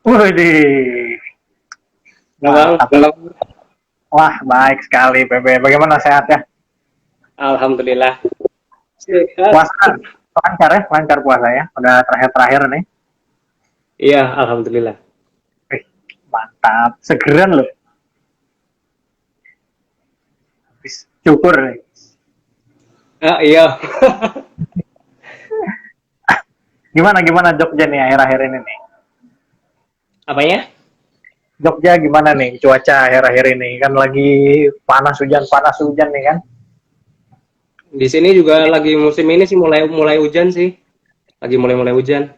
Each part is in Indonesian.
Widih, Nah, Bang, mantap. belum. Wah, baik sekali, PB. Bagaimana sehat ya? Alhamdulillah sehat. Puasa lancar ya? Lancar puasa ya? Udah terakhir-terakhir nih. Iya, alhamdulillah. Wih, mantap. Segeran loh. Habis syukur nih. Ah, iya. Gimana Jogja nih akhir-akhir ini nih? Apanya? Jogja gimana nih cuaca akhir-akhir ini? Kan lagi panas hujan nih kan? Di sini juga lagi musim ini sih mulai mulai hujan sih. Lagi mulai-mulai hujan.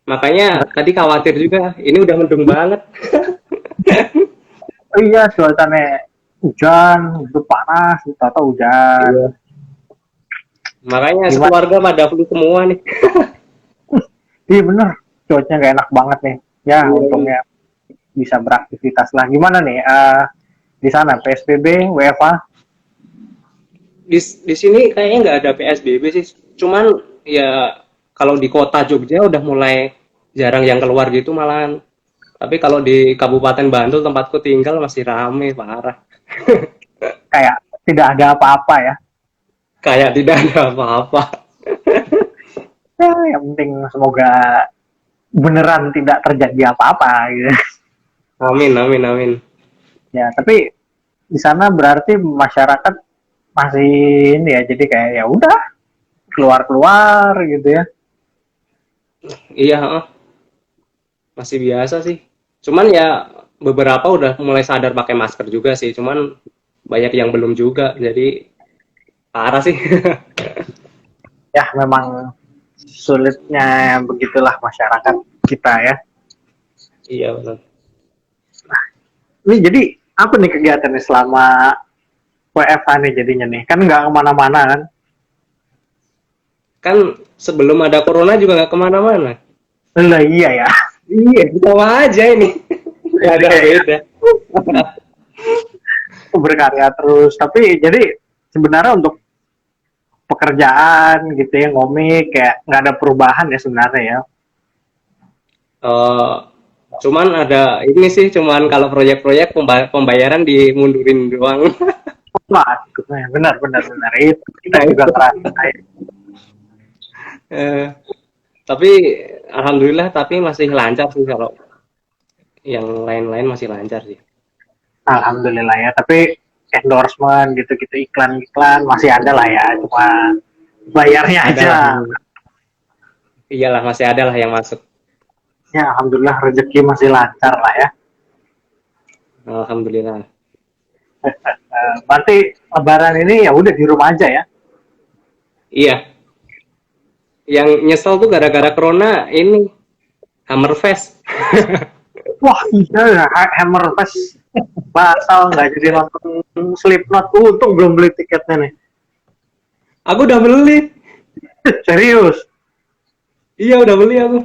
Makanya tadi khawatir juga, ini udah mendung banget. Oh iya, cuacanya hujan, itu panas, atau hujan. Iya. Makanya Gimana? sekeluarga pada flu semua nih. Iya bener, cuacanya gak enak banget nih. Ya, Iya, iya. untungnya bisa beraktivitas lah. Gimana nih di sana PSBB, WFA? Di sini kayaknya nggak ada PSBB sih. Cuman ya kalau di kota Jogja udah mulai jarang yang keluar gitu malahan. Tapi kalau di Kabupaten Bantul tempatku tinggal masih rame parah. Kayak tidak ada apa-apa ya. Kayak tidak ada apa-apa. Ya, yang penting semoga beneran tidak terjadi apa-apa gitu. Amin, amin, amin. Ya, tapi di sana berarti masyarakat masih ini ya, jadi kayak ya udah keluar-keluar gitu ya. Iya, heeh, masih biasa sih. Cuman ya beberapa udah mulai sadar pakai masker juga sih. Cuman banyak yang belum juga. Jadi parah sih. Ya, memang sulitnya begitulah masyarakat kita ya. Iya, benar. Ini jadi apa nih kegiatannya selama WFH nih jadinya nih? Kan nggak kemana-mana kan? Kan sebelum ada corona juga nggak kemana-mana. Lah iya ya. Iya, sama aja ini. Nggak ada beda. Berkarya terus. Tapi jadi sebenarnya untuk pekerjaan gitu ya, ngomik kayak nggak ada perubahan ya sebenarnya ya. Eh, cuman ada ini sih, cuman kalau proyek-proyek pembayaran dimundurin doang. Wah, benar itu kita Nah, juga itu. ngerasain. Eh, tapi alhamdulillah tapi masih lancar sih kalau yang lain-lain masih lancar sih. Alhamdulillah ya. Tapi endorsement gitu-gitu iklan-iklan masih ada lah ya. Cuma bayarnya Ada aja. lah. Iyalah masih ada lah yang masuk. Ya, alhamdulillah rezeki masih lancar lah ya. Alhamdulillah. Berarti Lebaran ini ya udah di rumah aja ya. Iya, yang nyesel tuh gara-gara corona ini Hammerfest. Wah, iya, Hammerfest batal nggak jadi nonton Slipknot. Untung belum beli tiketnya nih. Aku udah beli. Serius. Iya, udah beli aku.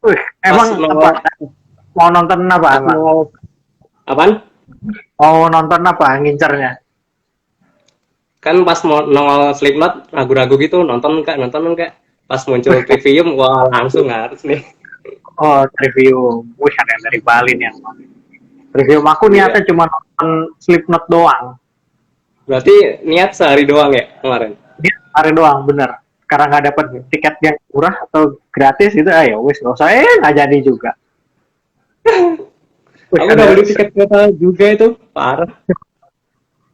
Wih, Pas emang apa? nongol, Mau nonton apa, pas Pak? nongol. Apaan? Mau nonton apa ngincernya? Kan pas mau nongol Slipknot ragu-ragu gitu nonton enggak. Pas muncul Trivium, wah langsung harus nih. Oh, review. Wih, ada yang dari Bali nih yang nonton. Review aku Iya. niatnya cuma nonton Slipknot doang. Berarti niat sehari doang ya kemarin. Dia hari doang, bener. Karena nggak dapet tiket yang murah atau gratis gitu, ayo wis nggak usah, nggak jadi juga. Wih, Aku udah ada beli tiket kereta juga itu, parah.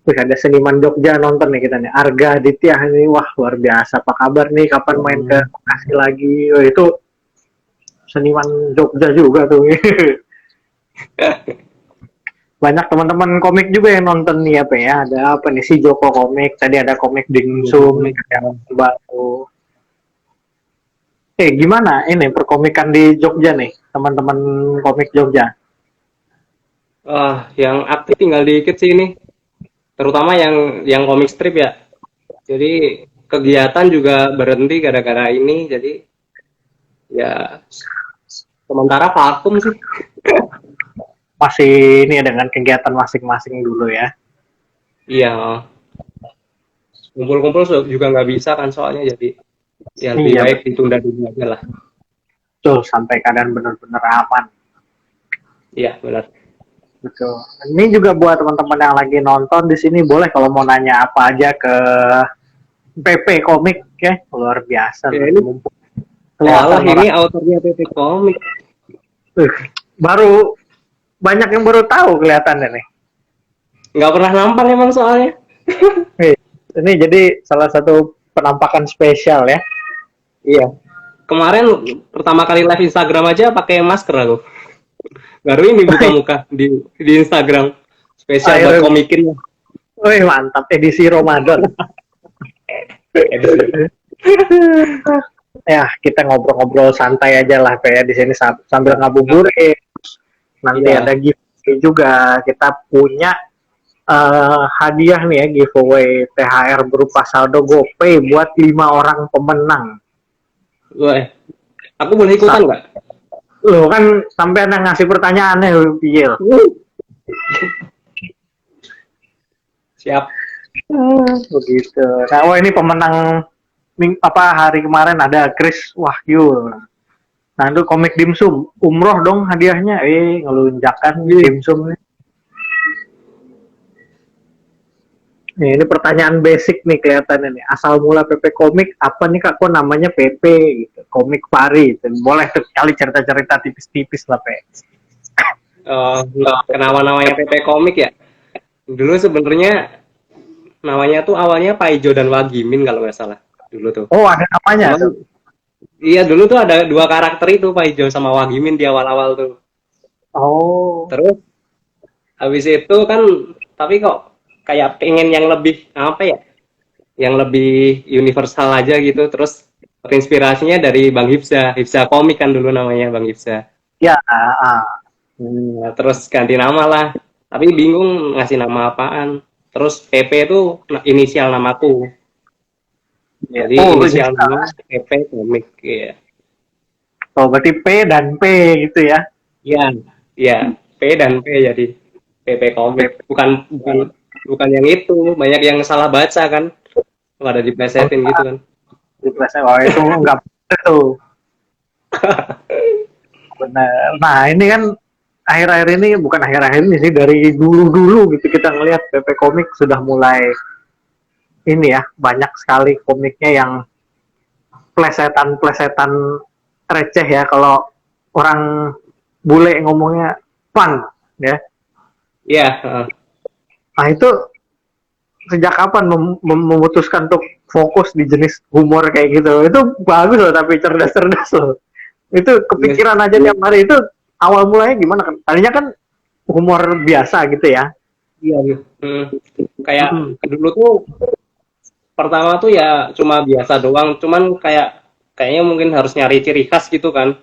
wih, ada seniman Jogja nonton nih kita nih. Arga Aditya ini, wah luar biasa. Apa kabar nih? Kapan main ke Hmm. Bekasi lagi? Oh, itu seniman Jogja juga tuh. Banyak teman-teman komik juga yang nonton nih apa ya. Ada apa nih si Joko komik. Tadi ada komik Dingsum, ada baru. Gimana ini perkomikan di Jogja nih, teman-teman komik Jogja? Wah, yang aktif tinggal dikit sih ini. Terutama yang komik strip ya. Jadi kegiatan juga berhenti gara-gara ini. Jadi ya sementara vakum sih. Masih ini ya dengan kegiatan masing-masing dulu ya. Iya, kumpul-kumpul juga nggak bisa kan soalnya jadi ya lebih Iya baik betul ditunda dulu aja lah. sampai keadaan benar-benar aman. Iya, benar. Betul. Ini juga buat teman-teman yang lagi nonton di sini boleh kalau mau nanya apa aja ke PP Komik ya, luar biasa Ya loh. ini, Mumpung walah kelihatan ini orang. autornya PP Komik. Uh, baru banyak yang baru tahu kelihatannya nih. Nggak pernah nampak emang soalnya. Nih, ini jadi salah satu penampakan spesial ya. Iya. Kemarin pertama kali live Instagram aja pakai masker aku. Baru ini buka muka di Instagram. Spesial buat Akhirnya, komikin. wih mantap edisi Ramadan. Edisi. Ya kita ngobrol-ngobrol santai aja lah kayak di sini sambil ngabuburit. Nanti Iya. ada giveaway juga. Kita punya hadiah nih ya giveaway THR berupa saldo GoPay buat 5 orang pemenang. Wah, aku boleh ikutan nggak? Loh kan sampai yang ngasih pertanyaannya Biel. Siap. Begitu. Nah, oh ini pemenang hari kemarin ada Chris Wahyu. Nah, itu komik dimsum. Umroh dong hadiahnya. Ngelunjakan dimsum nih. Nih, ini pertanyaan basic nih kelihatannya nih. Asal mula PP Komik apa nih Kak? Kok namanya PP gitu. Komik Pari. Gitu. Boleh tuh kali cerita-cerita tipis-tipis lah, Pe. Kenapa namanya PP Komik ya? Dulu sebenarnya namanya tuh awalnya Paijo dan Wagimin kalau nggak salah. Dulu tuh. Oh, ada namanya Cuman, tuh. iya dulu tuh ada dua karakter itu Paijo sama Wagimin di awal-awal tuh. Oh. Terus habis itu kan tapi kok kayak pengen yang lebih apa ya? Yang lebih universal aja gitu. Terus inspirasinya dari Bang Hipsa. Hipsa Komik kan dulu namanya Bang Hipsa. Ya, Terus ganti nama lah. Tapi bingung ngasih nama apaan. Terus PP itu inisial namaku. ya. Jadi Oh, ini. inisial nama PP Komik. Iya. Oh, berarti P dan P gitu ya. Iya. Iya. P dan P jadi PP Komik. Bukan bukan bukan yang itu. Banyak yang salah baca kan. Pada diplesetin gitu kan. Di oh itu enggak tuh. Benar. Nah, ini kan akhir-akhir ini bukan akhir-akhir ini sih dari dulu-dulu gitu kita ngelihat PP Komik sudah mulai ini ya banyak sekali komiknya yang plesetan-plesetan receh ya kalau orang bule ngomongnya fun ya. Iya. Nah itu sejak kapan memutuskan untuk fokus di jenis humor kayak gitu? Itu bagus loh tapi cerdas-cerdas loh. Itu kepikiran aja tiap hari itu awal mulanya gimana kan? Tadinya kan humor biasa gitu ya. Iya. Kayak dulu tuh pertama tuh ya cuma biasa doang. Cuman kayaknya mungkin harus nyari ciri khas gitu kan.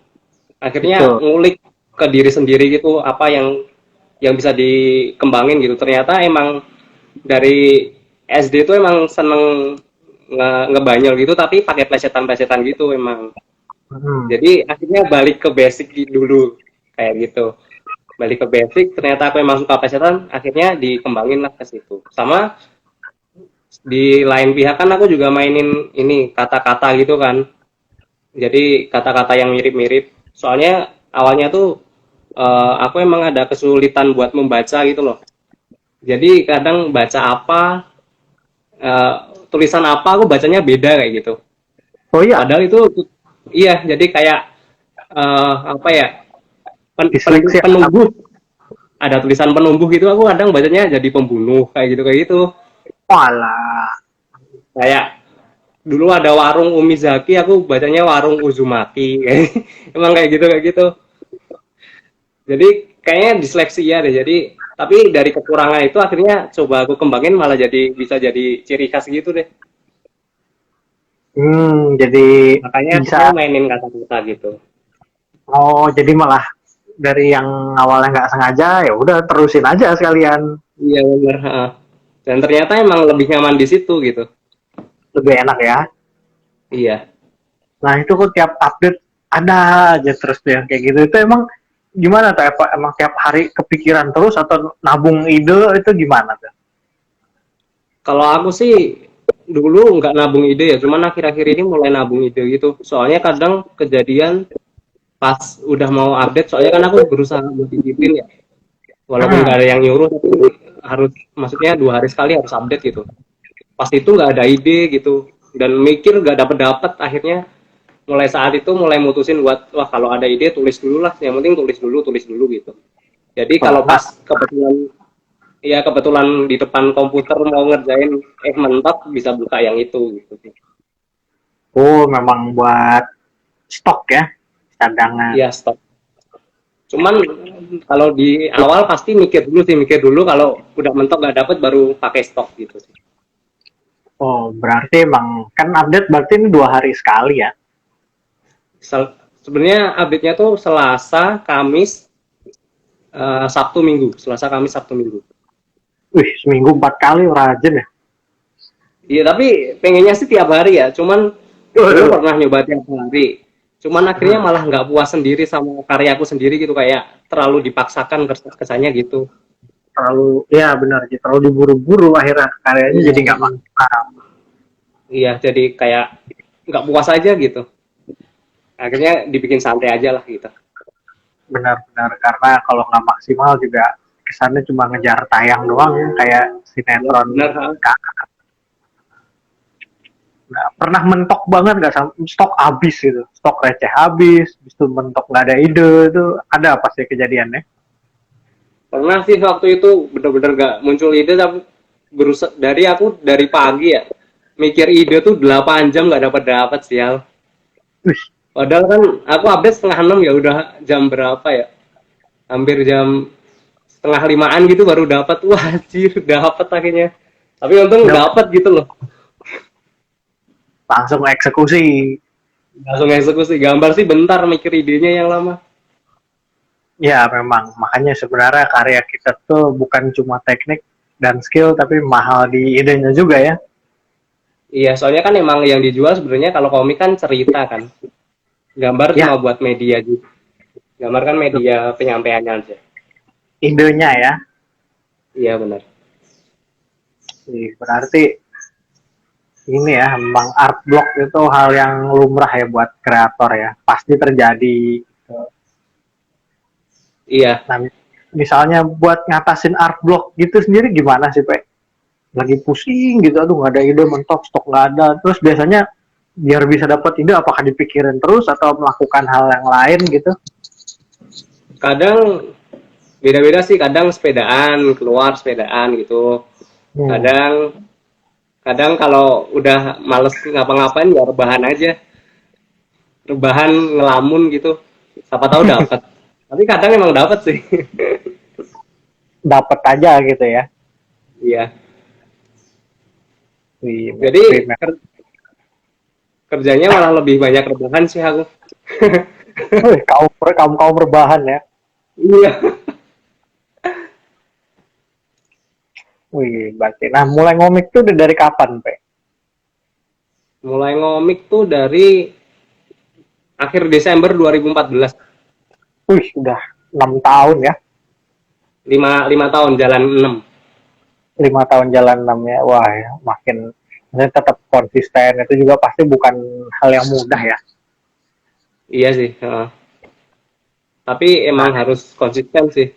Akhirnya Betul. ngulik ke diri sendiri gitu apa yang bisa dikembangin gitu. Ternyata emang dari SD tuh emang seneng ngebanyol gitu tapi pakai plesetan-plesetan gitu emang. Jadi akhirnya balik ke basic dulu kayak gitu. Balik ke basic ternyata aku emang suka plesetan akhirnya dikembangin lah ke situ. Sama di lain pihak kan aku juga mainin ini kata-kata gitu kan. Jadi kata-kata yang mirip-mirip. Soalnya awalnya tuh aku emang ada kesulitan buat membaca gitu loh. Jadi kadang baca apa, tulisan apa aku bacanya beda kayak gitu. Oh iya. Padahal itu iya, jadi kayak apa ya? Diseleksi Penumbuh. Ada tulisan penumbuh gitu aku kadang bacanya jadi pembunuh kayak gitu. Walah. Kayak dulu ada warung Umizaki aku bacanya warung Uzumaki. Emang kayak gitu. Jadi kayaknya diseleksi ya deh. Jadi tapi dari kekurangan itu akhirnya coba aku kembangin malah jadi bisa jadi ciri khas gitu deh. Jadi Makanya bisa. akhirnya mainin kata-kata gitu. Oh, jadi malah dari yang awalnya nggak sengaja ya udah terusin aja sekalian. Iya benar. Dan ternyata emang lebih nyaman di situ gitu. Lebih enak ya. Iya. Nah itu kok tiap update ada aja terus tuh yang kayak gitu. Itu emang gimana tuh? Emang tiap hari kepikiran terus atau nabung ide itu gimana tuh? Kalau aku sih dulu nggak nabung ide ya, cuman akhir-akhir ini mulai nabung ide gitu. Soalnya kadang kejadian pas udah mau update, soalnya kan aku berusaha buat disiplin ya, walaupun Hmm. nggak ada yang nyuruh, tapi harus, maksudnya 2 hari sekali harus update gitu. Pas itu nggak ada ide gitu, dan mikir nggak dapet akhirnya mulai saat itu mulai mutusin buat, wah kalau ada ide tulis dulu lah, yang penting tulis dulu gitu. Jadi Oh, kalau pas kebetulan, ya kebetulan di depan komputer mau ngerjain, mentok bisa buka yang itu gitu sih. oh, memang buat stok ya, cadangan. Iya, stop. Cuman kalau di awal pasti mikir dulu kalau udah mentok nggak dapet baru pakai stok gitu sih. Oh, berarti emang kan update berarti ini 2 hari sekali ya? Sebenarnya update-nya tuh Selasa, Kamis, Sabtu, Minggu. Selasa, Kamis, Sabtu, Minggu. Wih, seminggu 4 kali rajin ya? Iya, tapi pengennya sih tiap hari ya. Cuman dulu Waduh. pernah nyoba tiap hari. Cuman akhirnya Hmm, malah nggak puas sendiri sama karyaku sendiri gitu, kayak terlalu dipaksakan kesannya gitu. terlalu, ya benar sih, terlalu diburu-buru akhirnya karyanya Iya, jadi nggak maksimal. iya, jadi kayak nggak puas aja gitu. Akhirnya dibikin santai aja lah gitu. Benar-benar, karena kalau nggak maksimal juga kesannya cuma ngejar tayang doang ya, kayak Iya, sinetron. benar, ha? Nggak pernah mentok banget, nggak stok habis gitu, stok receh habis, habis itu mentok nggak ada ide, itu ada apa sih kejadiannya? Pernah sih waktu itu bener-bener nggak muncul ide, tapi berusaha dari pagi ya mikir ide tuh 8 jam nggak dapat sial. Wih, Padahal kan aku update setengah 6, ya udah jam berapa ya? Hampir jam setengah 5-an gitu baru dapat. Wah, anjir, dapat akhirnya. Tapi untung udah dapat gitu loh. langsung eksekusi. Langsung eksekusi. Gambar sih bentar, mikir idenya yang lama. Ya memang, makanya sebenarnya karya kita tuh bukan cuma teknik dan skill, tapi mahal di idenya juga ya. Iya, soalnya kan emang yang dijual sebenarnya kalau komik kan cerita kan. Gambar cuma Ya, buat media gitu. Gambar kan media penyampaiannya aja. idenya ya. Iya, benar. Berarti ini ya, memang art block itu hal yang lumrah ya buat kreator ya. Pasti terjadi. Iya. Nah, misalnya buat ngatasin art block gitu sendiri gimana sih, Pak? Lagi pusing gitu, aduh nggak ada ide, mentok, stok nggak ada. Terus biasanya biar bisa dapat ide, apakah dipikirin terus atau melakukan hal yang lain gitu? Kadang beda-beda sih, kadang sepedaan, keluar sepedaan gitu. Hmm. Kadang kadang kalau udah males ngapa-ngapain ya rebahan aja. Rebahan ngelamun gitu. Siapa tahu dapat. Tapi kadang emang dapat sih. Dapat aja gitu ya. Iya. Wih, Jadi wih, kerjanya malah lebih banyak rebahan sih aku. wih, kaum berbahan ya. Iya. Wih, berarti. Nah, mulai ngomik tuh udah dari kapan, Pak? Mulai ngomik tuh dari akhir Desember 2014. Wih, udah 6 tahun ya. 5 tahun jalan 6. 5 tahun jalan 6 ya. Wah, ya, makin ini tetap konsisten. Itu juga pasti bukan hal yang mudah ya. Iya sih. Tapi Nah, emang harus konsisten sih.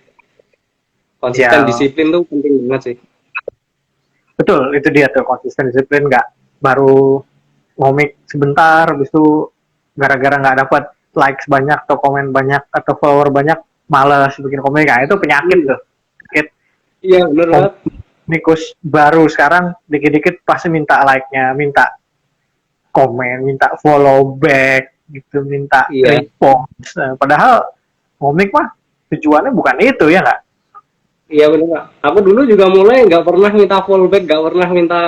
Konsisten ya disiplin tuh penting banget sih. betul. Itu dia tuh konsisten disiplin, nggak baru ngomik sebentar, habis itu gara-gara nggak dapat likes banyak atau komen banyak atau follower banyak, malas bikin komik. Nah, itu penyakit tuh. Penyakit Iya, bener banget. komikus baru sekarang dikit-dikit pasti minta like-nya, minta komen, minta follow back, gitu, minta Iya, repost. Nah, padahal komik mah tujuannya bukan itu ya nggak? iya bener Kak. Aku dulu juga mulai nggak pernah minta fallback, nggak pernah minta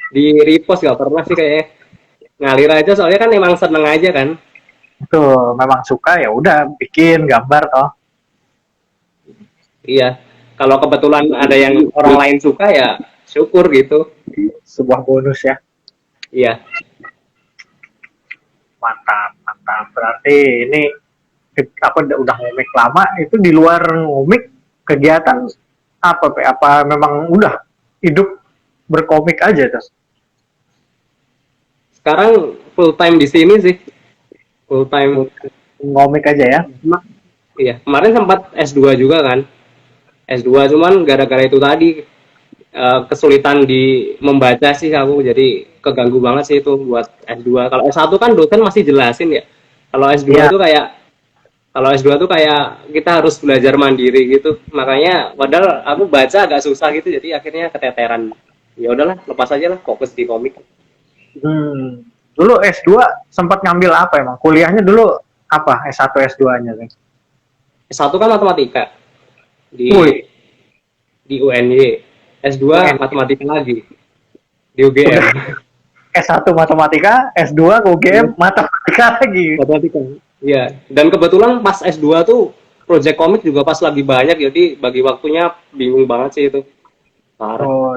di repost, nggak pernah sih kayaknya. Ngalir aja, soalnya kan emang seneng aja kan. Itu memang suka ya udah bikin gambar toh. Iya. Kalau kebetulan ada yang orang lain suka ya syukur gitu. Sebuah bonus ya. Iya. Mantap, mantap. Berarti ini apa udah ngomik lama, itu di luar ngomik kegiatan apa Pe? Apa memang udah hidup berkomik aja tuh? Sekarang full time di sini sih. Full time. ngomik aja ya. Iya, kemarin sempat S2 juga kan. S2 cuman gara-gara itu tadi kesulitan di membaca sih aku, jadi keganggu banget sih itu buat S2. Kalau S1 kan dosen masih jelasin ya. Kalau S2 Iya. tuh kayak kalau S2 tuh kayak kita harus belajar mandiri gitu. Makanya padahal aku baca agak susah gitu, jadi akhirnya keteteran. Ya udahlah, lepas aja lah, fokus di komik. Dulu S2 sempat ngambil apa emang? Kuliahnya dulu apa? S1 S2-nya nih? S1 kan matematika di Wih, di UNY. S2 UN. matematika lagi di Udah UGM. S1 matematika, S2 UGM matematika lagi. Matematika. Iya, dan kebetulan pas S2 tuh project komik juga pas lagi banyak, jadi bagi waktunya bingung banget sih itu. Parah. Oh,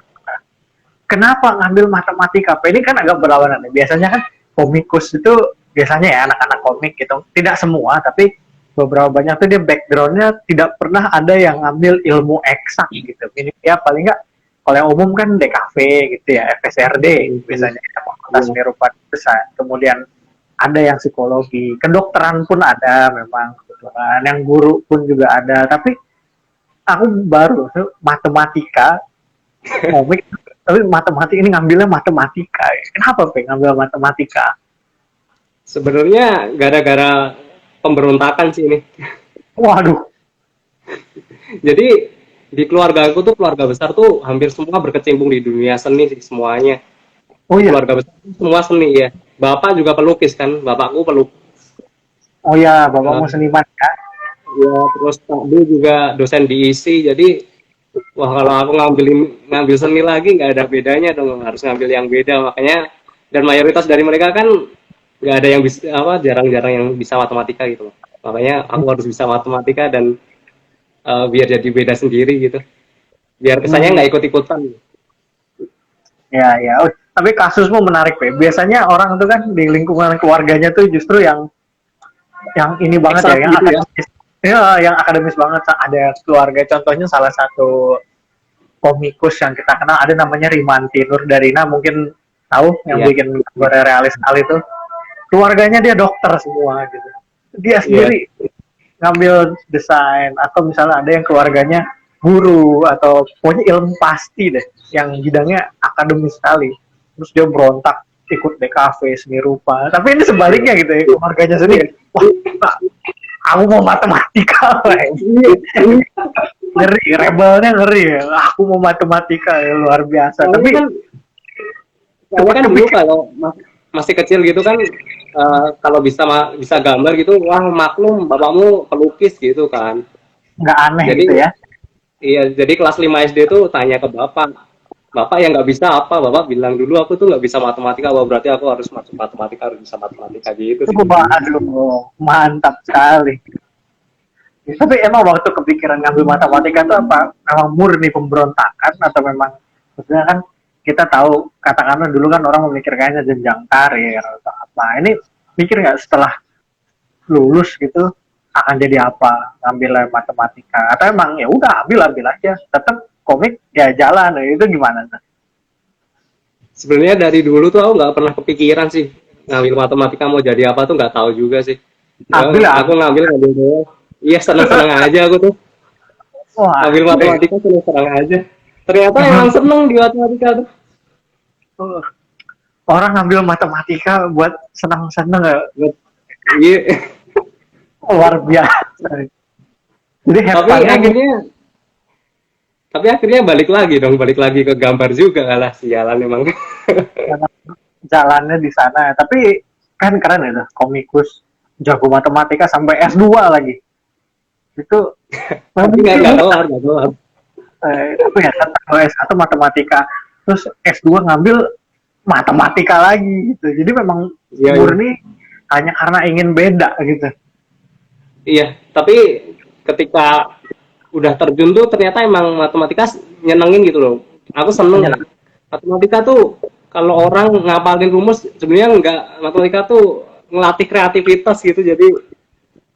kenapa ngambil matematika? Ini kan agak berlawanan nih. Biasanya kan komikus itu biasanya ya anak-anak komik gitu. Tidak semua, tapi beberapa banyak tuh dia backgroundnya tidak pernah ada yang ngambil ilmu eksak gitu. Ini ya paling nggak kalau yang umum kan DKV gitu ya, FSRD biasanya Fakultas Iya. Seni Rupa Desain. Kemudian ada yang psikologi, kedokteran pun ada memang kebetulan, yang guru pun juga ada. Tapi aku baru tuh matematika komik tapi matematika ini ngambilnya matematika. Kenapa pengen ngambil matematika? Sebenarnya gara-gara pemberontakan sih ini. Waduh. Jadi di keluarga aku tuh keluarga besar tuh hampir semua berkecimpung di dunia seni sih semuanya. Oh iya. Keluarga besar semua seni ya. Bapak juga pelukis kan, bapakku pelukis. Oh iya, bapakmu seniman ya. Ya, terus Pak Bu juga dosen di ISI, jadi wah kalau aku ngambil seni lagi nggak ada bedanya dong, harus ngambil yang beda. Makanya dan mayoritas dari mereka kan nggak ada yang bisa apa, jarang-jarang yang bisa matematika gitu. Makanya aku harus bisa matematika dan biar jadi beda sendiri gitu, biar kesannya Hmm, nggak ikut-ikutan. ya ya. Oh, tapi kasusmu menarik, Pe. Biasanya orang itu kan di lingkungan keluarganya tuh justru yang ini banget ya, Eksak yang gitu ya. akademis. Ya, yang akademis banget. Ada keluarga, contohnya salah satu komikus yang kita kenal ada namanya Rimanti Nurdarina, mungkin tahu yang Iya, bikin gambar realis kali itu. Keluarganya dia dokter semua gitu. Dia iya, sendiri ngambil desain atau misalnya ada yang keluarganya guru atau pokoknya ilmu pasti deh yang bidangnya akademis sekali terus dia berontak ikut DKV seni rupa tapi ini sebaliknya gitu ya keluarganya sendiri wah Pak, aku mau matematika ngeri rebelnya ngeri ya aku mau matematika ya, luar biasa soalnya tapi kan soalnya cepat kan dulu kepikir kalau masih kecil gitu kan, kalau bisa gambar gitu, wah maklum bapakmu pelukis gitu kan. nggak aneh Jadi gitu ya. iya, jadi kelas 5 SD tuh tanya ke bapak, bapak yang nggak bisa apa, bapak bilang dulu aku tuh nggak bisa matematika, wah berarti aku harus masuk matematika, harus bisa matematika gitu sih. Aduh, mantap sekali. Tapi emang waktu kepikiran ngambil matematika itu apa? Memang murni pemberontakan atau memang maksudnya kan kita tahu katakanlah dulu kan orang memikirkannya jenjang karir atau apa. Ini mikir nggak setelah lulus gitu akan jadi apa ngambil matematika atau emang ya udah ambil aja tetap komik ya jalan itu gimana tuh? Sebenarnya dari dulu tuh aku nggak pernah kepikiran sih ngambil matematika mau jadi apa tuh nggak tahu juga sih. Ya, Ambil aku ambil. ngambil doang. Iya seneng-seneng aja aku tuh. Wah, Ambil matematika seneng-seneng aja. Ternyata emang seneng di matematika tuh. orang ngambil matematika buat senang-senang ya, Iya. luar biasa. Jadi Tapi hebatnya gitu. akhirnya Tapi akhirnya balik lagi ke gambar juga lah, sialan emang. Jalannya di sana. Tapi kan keren ya, komikus jago matematika sampai S2 lagi. Itu Tapi nggak kelar, nggak kelar. tapi ya kan kalau S1 matematika, terus S2 ngambil matematika lagi gitu. Jadi memang Iya, iya. murni hanya karena ingin beda gitu. Iya, tapi ketika udah terjun tuh ternyata emang matematika nyenengin gitu loh. Aku seneng. Matematika tuh kalau orang ngapalin rumus sebenarnya nggak, matematika tuh ngelatih kreativitas gitu. Jadi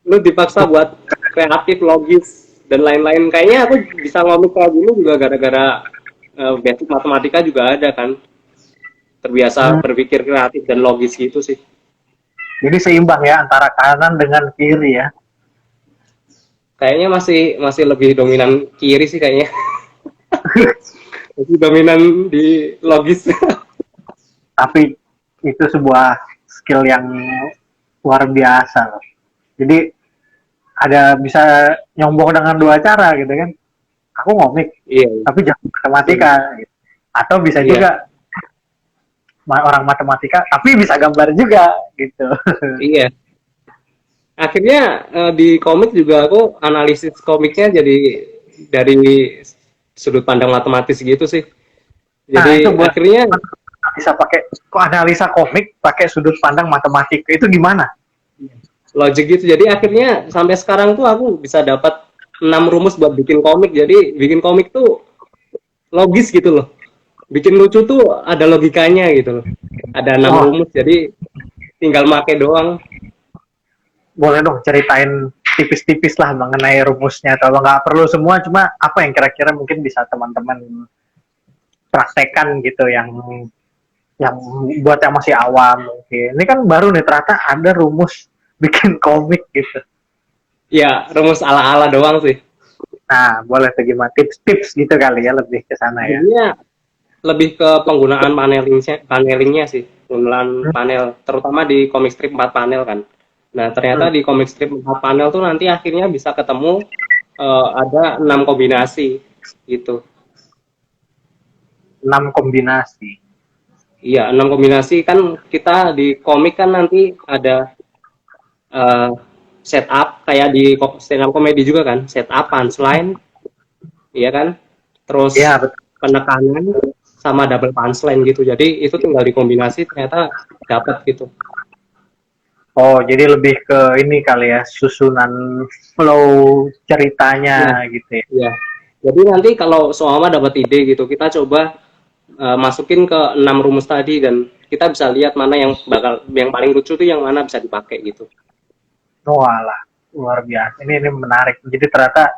lu dipaksa buat kreatif, logis dan lain-lain. Kayaknya aku bisa ngomong kayak dulu juga gara-gara basic matematika juga ada kan. Terbiasa Hmm. berpikir kreatif dan logis gitu sih. Jadi seimbang ya antara kanan dengan kiri ya. Kayaknya masih masih lebih dominan kiri sih kayaknya. Lebih dominan di logis. Tapi itu sebuah skill yang luar biasa loh. Jadi ada bisa nyombong dengan dua cara gitu kan. Aku ngomik, Iya, tapi jangan matematika. Gitu. Atau bisa iya, juga orang matematika, tapi bisa gambar juga gitu. iya. Akhirnya di komik juga aku analisis komiknya jadi dari sudut pandang matematis gitu sih. Nah itu Jadi buat akhirnya bisa pakai kok analisa komik pakai sudut pandang matematik itu gimana? logik gitu. Jadi akhirnya sampai sekarang tuh aku bisa dapat 6 rumus buat bikin komik. Jadi bikin komik tuh logis gitu loh. Bikin lucu tuh ada logikanya gitu loh. Ada 6 Wah, rumus jadi tinggal make doang. boleh dong ceritain tipis-tipis lah mengenai rumusnya. Kalau nggak perlu semua, cuma apa yang kira-kira mungkin bisa teman-teman praktekan gitu yang buat yang masih awam mungkin. Ini kan baru nih ternyata ada rumus bikin komik gitu. Ya, rumus ala-ala doang sih. Nah, boleh tuh gimana tips-tips gitu kali ya lebih ke sana ya. Jadinya lebih ke penggunaan panelingnya sih. Penggunaan Hmm, panel terutama di comic strip 4 panel kan. Nah, ternyata hmm. di comic strip 4 panel tuh nanti akhirnya bisa ketemu ada 6 kombinasi gitu. 6 kombinasi. Iya, 6 kombinasi kan kita di komik kan nanti ada eh, setup kayak di stand up comedy juga kan, setup, punchline, iya kan? Terus Ya, betul. penekanan sama double punchline gitu. Jadi itu tinggal dikombinasi ternyata dapat gitu. Oh, jadi lebih ke ini kali ya, susunan flow Iya, ceritanya gitu ya. iya. Jadi nanti kalau seumpama dapat ide gitu, kita coba masukin ke 6 rumus tadi dan kita bisa lihat mana yang paling lucu tuh yang mana bisa dipakai gitu. Oh, alah, luar biasa. Ini menarik. Jadi ternyata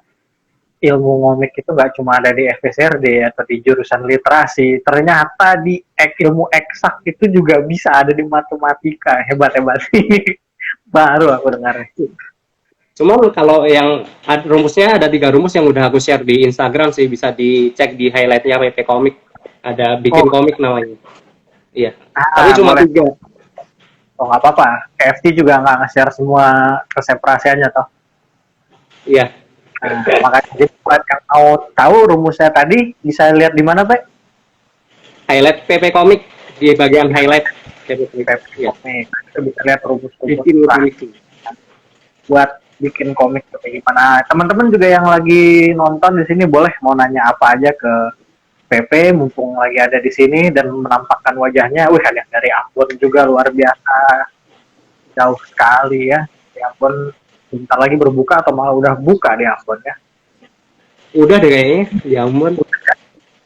ilmu ngomik itu nggak cuma ada di FSRD atau di jurusan literasi. Ternyata di ilmu eksak itu juga bisa ada di matematika. Hebat-hebat. Baru aku dengar. Cuma kalau yang rumusnya ada 3 rumus yang udah aku share di Instagram sih, bisa dicek di highlightnya WP Komik. Ada bikin Oh, komik namanya. Iya. Tapi cuma boleh. 3. Oh, nggak apa-apa. KFT juga nggak nge-share semua resep rahasianya toh. Iya. Nah, makanya jadi buat yang mau tahu rumusnya tadi bisa lihat di mana, Pak? Highlight PP Komik di bagian highlight PP Komik. Iya. Komik. Kita bisa lihat rumus-rumus Bikin lucu-lucu. buat bikin komik kayak gimana. Teman-teman juga yang lagi nonton di sini boleh mau nanya apa aja ke PP mumpung lagi ada di sini dan menampakkan wajahnya. Wih, ada yang dari Ambon juga luar biasa. Jauh sekali ya. Di Ambon bentar lagi berbuka atau malah udah buka di Ambon ya. Udah deh kayaknya. Ya ampun.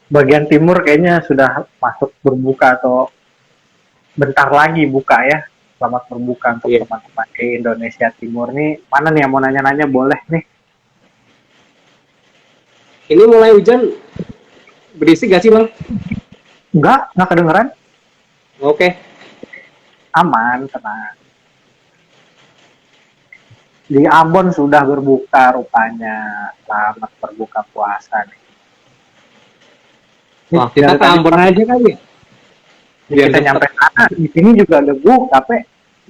Bagian timur kayaknya sudah masuk berbuka atau bentar lagi buka ya. Selamat berbuka untuk Iya. teman-teman di Indonesia Timur nih. Mana nih yang mau nanya-nanya boleh nih. Ini mulai hujan berisik gak sih, Bang? Enggak kedengeran. Oke. Aman, tenang. Di Ambon sudah berbuka rupanya. Selamat berbuka puasa nih. Wah, kita ke Ambon aja kali ya. Biar Kita nyampe sana, di sini juga udah buka, Pe.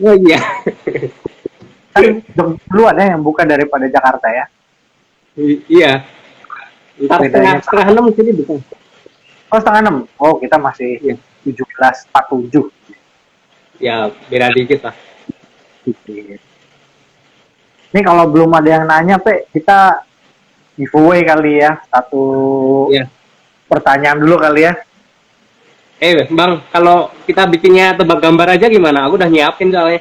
Oh iya. Kan dulu ada yang buka daripada Jakarta ya. Iya. Ntar Bedanya setengah 6 sini bukan. oh setengah 6. Oh, kita masih Iya. 17.47. Ya, beda dikit lah. Dikit. Ini kalau belum ada yang nanya, Pe, kita giveaway kali ya. Satu Iya. pertanyaan dulu kali ya. Bang, kalau kita bikinnya tebak gambar aja gimana? Aku udah nyiapin soalnya.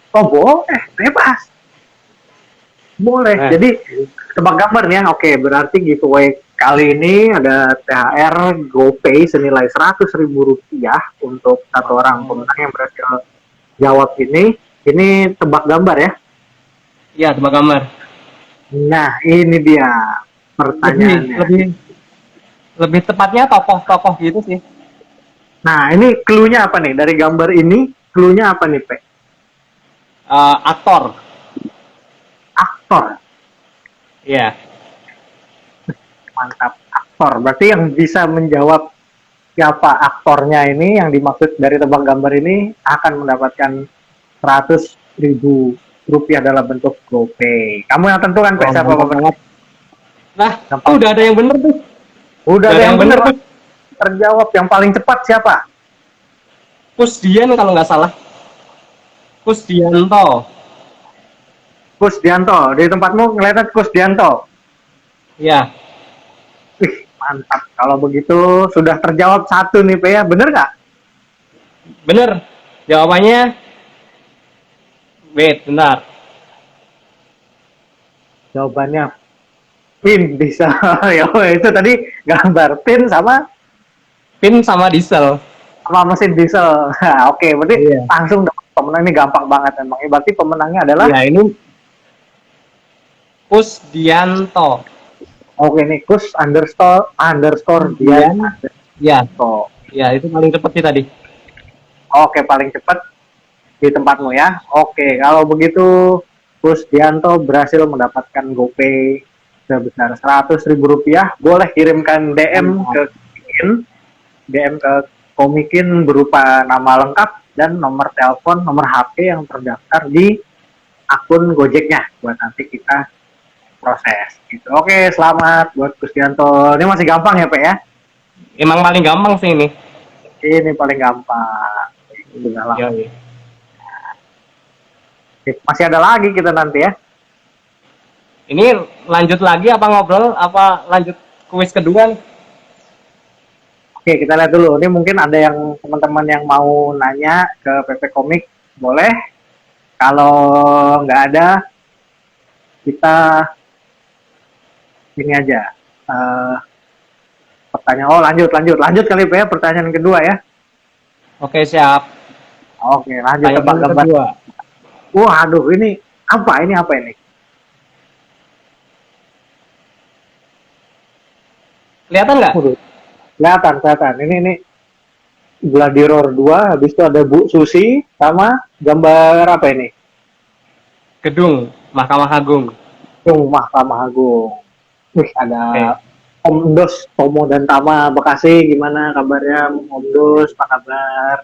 Oh, boleh. Bebas. Boleh. Nah, Jadi, tebak gambar nih ya. Oke, berarti giveaway kali ini ada THR GoPay senilai Rp100.000 untuk satu orang pemenang yang berhasil jawab ini. Ini tebak gambar ya. iya tebak gambar. Nah, ini dia Lebih, pertanyaannya. lebih, lebih tepatnya tokoh-tokoh gitu sih. Nah, ini clue-nya apa nih? Dari gambar ini, clue-nya apa nih, Pe? Aktor. Aktor. Iya. Mantap, aktor. Berarti yang bisa menjawab siapa aktornya ini yang dimaksud dari tebak gambar ini akan mendapatkan 100.000 rupiah dalam bentuk GoPay. Kamu yang tentukan, Pak, Oh, siapa mantap Bapak? banget. Nah, Gampang. udah ada yang bener tuh. Udah Udah ada ada yang yang bener benar. tuh. Terjawab yang paling cepat siapa? Kusdian kalau nggak salah. Kusdianto. Kusdianto. Di tempatmu ngeliatnya Kusdianto. Ya, Wih, mantap. Kalau begitu sudah terjawab satu nih, Pak, ya. Bener nggak? bener. Jawabannya, wait, bentar. Jawabannya pin bisa. Ya, itu tadi gambar pin sama Pin sama diesel. mesin diesel. Nah, oke, berarti Iya. langsung dapat pemenang ini gampang banget emang. Berarti pemenangnya adalah Iya, ini Kusdianto. oke nih Kus underscore Dian Kusdian. Ya, underscore. ya itu paling cepet sih tadi. Oke, paling cepat di tempatmu ya. Oke, kalau begitu Kus Dianto berhasil mendapatkan GoPay sebesar 100.000 rupiah. Boleh kirimkan DM ke Komikin berupa nama lengkap dan nomor telepon, nomor HP yang terdaftar di akun Gojeknya buat nanti kita proses gitu. Oke, selamat buat Kusdianto. Ini masih gampang ya, Pak, ya? Emang paling gampang sih ini. Ini paling gampang. Sudah lah. Iya, iya. Masih ada lagi kita nanti ya. Ini lanjut lagi apa ngobrol? Apa lanjut kuis kedua nih? Oke, kita lihat dulu. Ini mungkin ada yang teman-teman yang mau nanya ke PP Komik, boleh. Kalau nggak ada, kita ini aja. Pertanyaan. Oh, lanjut kali Pak, ya, pertanyaan kedua ya. Oke, siap. Oke, lanjut Tanya tebak dulu gambar. kedua. Wah, aduh, ini apa? Ini apa ini? Kelihatan nggak? Waduh, kelihatan. Ini Gladiator 2, habis itu ada Bu Susi, sama gambar apa ini? Gedung Mahkamah Agung. Gedung Mahkamah Agung. Wih, ada Oke. Om Dos, Tomo dan Tama Bekasi. Gimana kabarnya Om Dos? Apa kabar?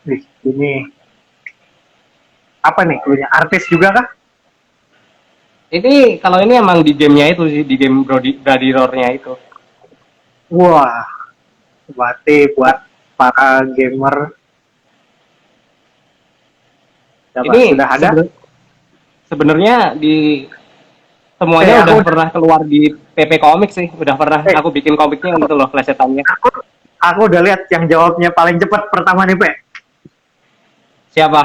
Wih, ini apa nih klunya? Artis juga kah? Ini kalau ini emang di gamenya itu sih, di game Gladiatornya itu. Wah, berarti buat para gamer Ini sudah ada? sebenarnya di semuanya udah Aku pernah keluar di PP Komik sih, udah pernah aku bikin komiknya gitu loh, plesetannya. aku udah lihat yang jawabnya paling cepat pertama nih, Pe. Siapa?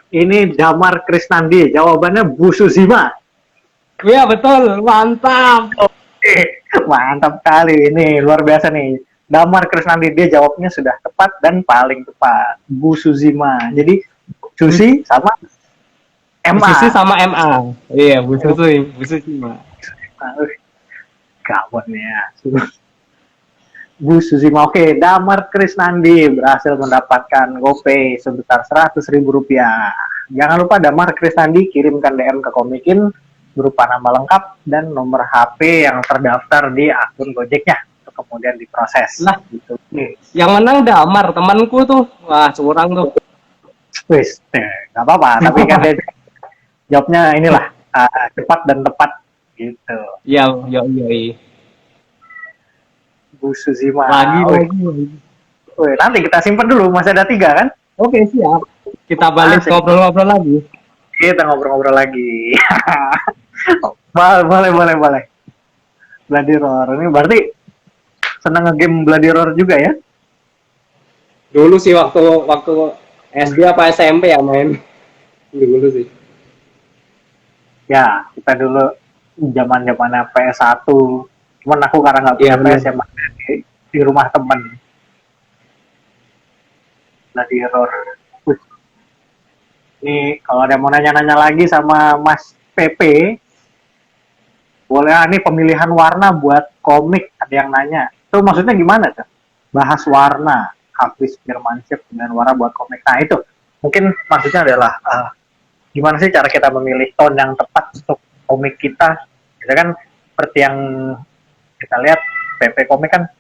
Ini Damar Krisnandi. Jawabannya Bu Susima. Iya betul, mantap. Oke, mantap kali ini, luar biasa nih. Damar Krisnandi, dia jawabnya sudah tepat dan paling tepat. Bu Suzima. Jadi Susi sama Bu MA. Susi sama MA. Iya, Bu Susi mah. Gawat nih ya. Bu Suzima. Oke, Damar Krisnandi berhasil mendapatkan GoPay sebesar 100.000 rupiah. Jangan lupa Damar Krisnandi kirimkan DM ke Komikin berupa nama lengkap dan nomor HP yang terdaftar di akun Gojeknya untuk kemudian diproses. Lah, gitu. yang menang Damar, temanku tuh. Wah, curang tuh. Wis, nggak apa-apa. Tapi kan dia jawabnya inilah cepat dan tepat gitu. Iya, iya. Bu Suzima. Lagi. Wih, nanti kita simpan dulu, masih ada 3 kan? Oke, siap. Kita balik ngobrol-ngobrol lagi. Kita ngobrol-ngobrol lagi. boleh. Gladiator. Ini berarti senang nge-game Gladiator juga ya? Dulu sih waktu SD apa SMP ya main. Dulu sih. Ya, kita dulu zaman-zamannya PS1. Cuman aku karena nggak punya PS ya di rumah temen. Gladiator. Ini kalau ada yang mau nanya-nanya lagi sama Mas PP, boleh nih pemilihan warna buat komik, ada yang nanya. Itu maksudnya gimana tuh? Bahas warna. Hafiz Firmansyah dengan Wara buat komik. Nah itu mungkin maksudnya adalah gimana sih cara kita memilih tone yang tepat untuk komik kita. Kita kan seperti yang kita lihat PP komik kan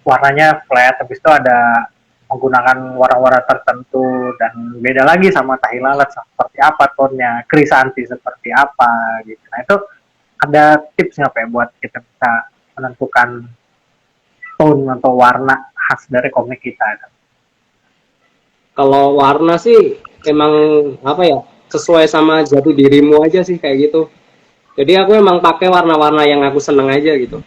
warnanya flat, habis itu ada menggunakan warna-warna tertentu dan beda lagi sama Tahi Lalat seperti apa tonnya, Krisanti seperti apa gitu. Nah itu ada tips nggak Pak buat kita bisa menentukan tone atau warna khas dari komik kita? Kalau warna sih emang apa ya, sesuai sama jati dirimu aja sih kayak gitu. Jadi aku emang pakai warna-warna yang aku seneng aja gitu.